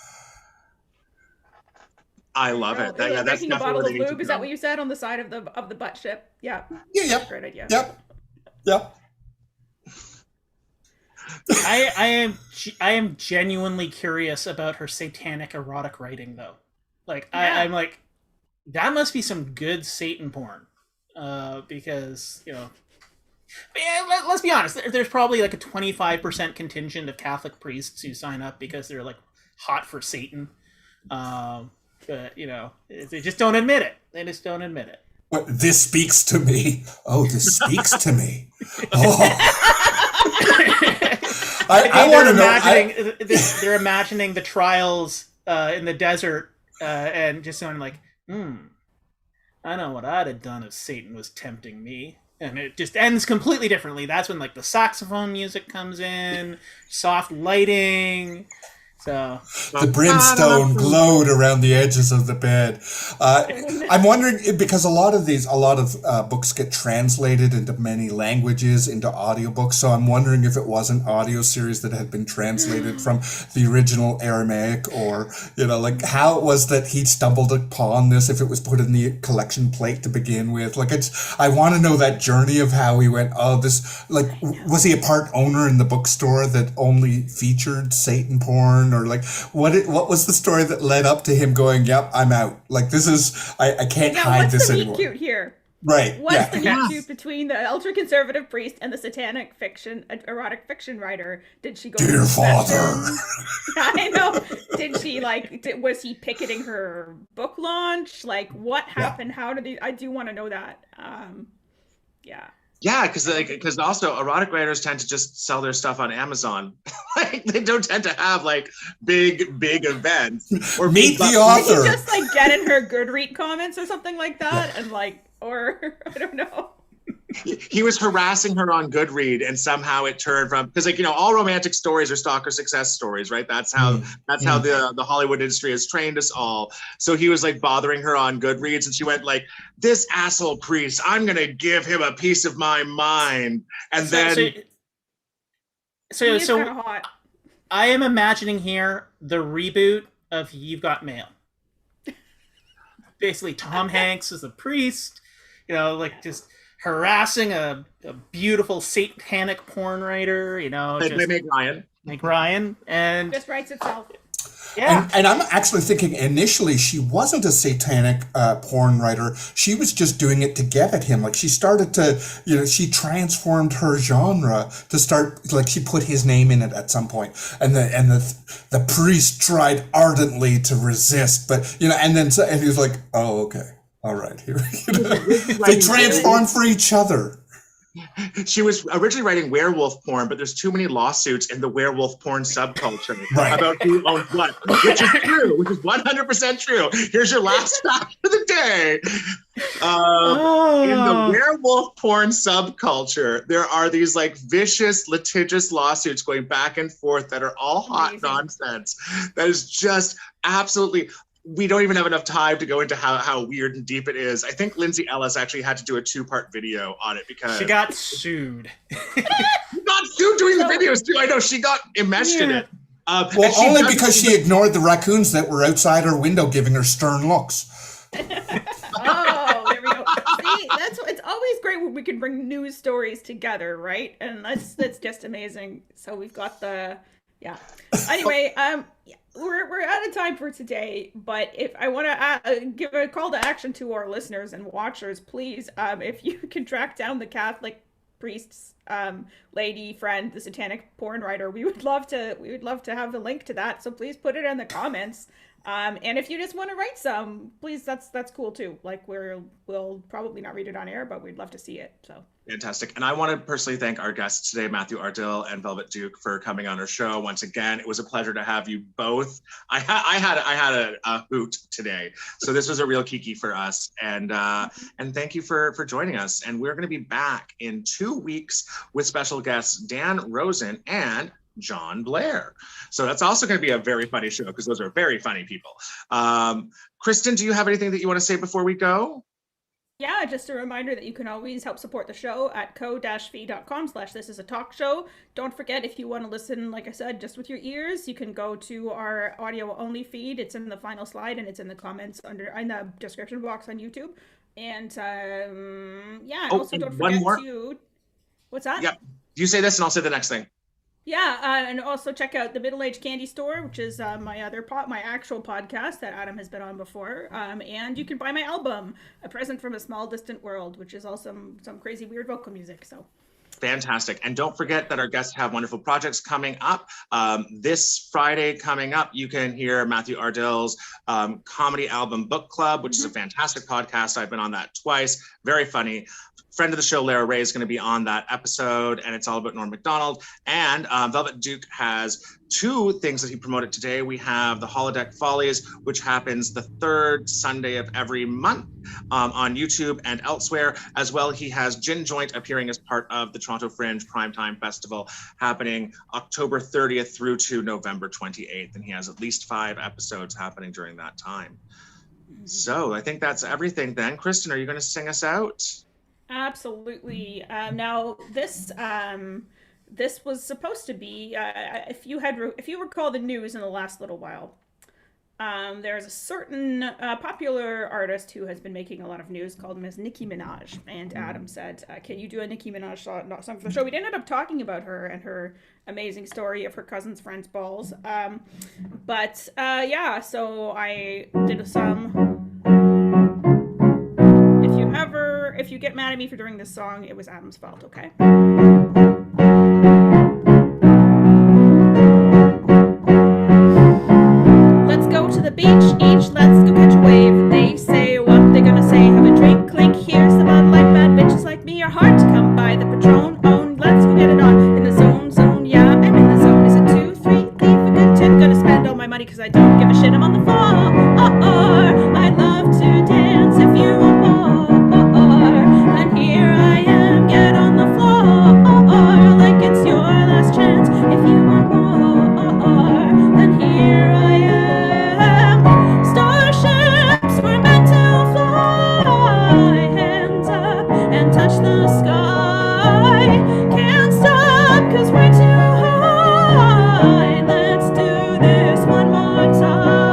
I love it. That's definitely a bottle of where they lube. Is that what you said on the side of the butt ship? Yeah. Yeah. Great idea. Yep. I am genuinely curious about her satanic erotic writing, though. Like, yeah. I'm like, that must be some good Satan porn, because let's be honest. There's probably like a 25% contingent of Catholic priests who sign up because they're like hot for Satan. But they just don't admit it. They just don't admit it. What, this speaks to me. Oh, this speaks to me. Oh. I want to know. They're imagining the trials in the desert and just going like, I know what I'd have done if Satan was tempting me. And it just ends completely differently. That's when like the saxophone music comes in, soft lighting. So the brimstone glowed around the edges of the bed. I'm wondering, because a lot of books get translated into many languages, into audiobooks. So I'm wondering if it was an audio series that had been translated from the original Aramaic, or like how it was that he stumbled upon this, if it was put in the collection plate to begin with. Like I want to know that journey of how he went. Oh, this, like, was he a part owner in the bookstore that only featured Satan porn? Or like, what was the story that led up to him going, yep, I'm out. Like, this is, I can't hide this anymore. What's the meet cute here? Right. What's the meet cute between the ultra-conservative priest and the satanic erotic fiction writer? Did she go Dear Father? I know. Did she, was he picketing her book launch? Like, what happened? How did he, I do want to know that. Yeah. Yeah, because also erotic writers tend to just sell their stuff on Amazon. Like, they don't tend to have like big events. Or meet the author. Did he just get in her Goodreads comments or something like that, and or I don't know. He was harassing her on Goodreads, and somehow it turned from, because all romantic stories are stalker success stories, right? That's how the Hollywood industry has trained us all. So he was bothering her on Goodreads, and she went like, "This asshole priest, I'm gonna give him a piece of my mind." And so hot. I am imagining here the reboot of You've Got Mail. Basically, Tom Hanks is a priest, just harassing a beautiful satanic porn writer, Meg Ryan, and just writes itself. Yeah. And I'm actually thinking initially she wasn't a satanic porn writer. She was just doing it to get at him. Like, she started to, she transformed her genre to start, like, she put his name in it at some point. And the priest tried ardently to resist, but, and he was like, oh, okay. All right, here. They transformed for each other. She was originally writing werewolf porn, but there's too many lawsuits in the werewolf porn subculture about who owns what, which is true, which is 100% true. Here's your last fact of the day. In the werewolf porn subculture, there are these vicious, litigious lawsuits going back and forth that are all hot nonsense. That is just absolutely... we don't even have enough time to go into how weird and deep it is. I think Lindsay Ellis actually had to do a 2-part video on it because she got sued. She got sued doing the videos too. I know, she got enmeshed in it. Well, only because she ignored the raccoons that were outside her window giving her stern looks. Oh, there we go. See, it's always great when we can bring news stories together, right? And that's just amazing. So we've got Anyway, we're out of time for today, but if I want to give a call to action to our listeners and watchers, please, if you can track down the Catholic priest's lady friend, the satanic porn writer, we would love to have the link to that. So please put it in the comments. And if you just want to write some, please, that's cool too. Like we'll probably not read it on air, but we'd love to see it. So fantastic. And I want to personally thank our guests today, Matthew Ardill and Velvet Duke, for coming on our show once again. It was a pleasure to have you both. I had a hoot today, so this was a real kiki for us. And thank you for joining us. And we're going to be back in 2 weeks with special guests Dan Rosen and John Blair. So that's also going to be a very funny show because those are very funny people. Kristin, do you have anything that you want to say before we go? Yeah, just a reminder that you can always help support the show at ko-fi.com/thisisatalkshow. Don't forget, if you want to listen, like I said, just with your ears, you can go to our audio only feed. It's in the final slide and it's in the comments in the description box on YouTube. And also don't forget to... What's that? Yeah, you say this and I'll say the next thing. Yeah, and also check out the Middle Age Candy Store, which is my actual podcast that Adam has been on before. And you can buy my album, A Present from a Small Distant World, which is also some crazy weird vocal music. So fantastic. And don't forget that our guests have wonderful projects coming up. This Friday coming up, you can hear Matthew Ardill's comedy album Book Club, which is a fantastic podcast. I've been on that twice. Very funny. Friend of the show, Lara Ray, is going to be on that episode, and it's all about Norm Macdonald. And Velvet Duke has 2 things that he promoted today. We have the Holodeck Follies, which happens the 3rd Sunday of every month on YouTube and elsewhere. As well, he has Gin Joint appearing as part of the Toronto Fringe Primetime Festival happening October 30th through to November 28th. And he has at least 5 episodes happening during that time. So I think that's everything then. Kristin, are you going to sing us out? Absolutely. Now this was supposed to be if you recall the news in the last little while, there's a certain popular artist who has been making a lot of news called Miss Nicki Minaj, and Adam said, can you do a Nicki Minaj song for the show? We ended up talking about her and her amazing story of her cousin's friend's balls, so I did some. If you get mad at me for doing this song, it was Adam's fault, okay? Let's go to the beach, let's go catch a wave. They say what they're gonna say, have a drink, clink. Here's the Bud Light, bad bitches like me are hard to come by. The Patron owned, let's go get it on. In the zone, yeah, I'm in the zone. Is it 2, 3, leave a good tip. Gonna spend all my money cause I don't give a shit, I'm on the floor. I love to dance if you want more. Here I am, get on the floor, like it's your last chance. If you want more, then here I am. Starships were meant to fly, hands up and touch the sky. Can't stop cause we're too high. Let's do this one more time.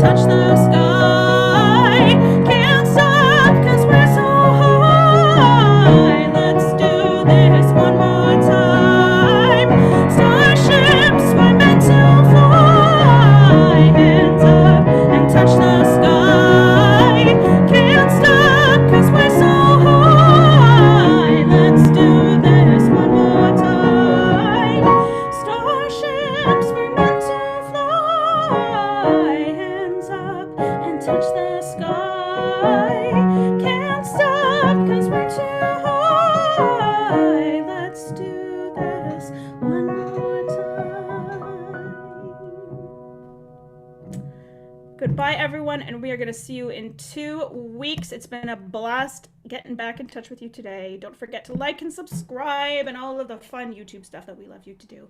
touch the sky. Can't stop 'cause we're so high. Let's do this one more time. Starships were meant to fly. Hands up and touch the sky. Can't stop 'cause we're so high. Let's do this one more time. Starships were meant to fly. Hands up and touch the sky. Can't stop 'cause we're too high. Let's do this one more time. Goodbye, everyone, and we are going to see you in 2 weeks. It's been a blast getting back in touch with you today. Don't forget to like and subscribe and all of the fun YouTube stuff that we love you to do.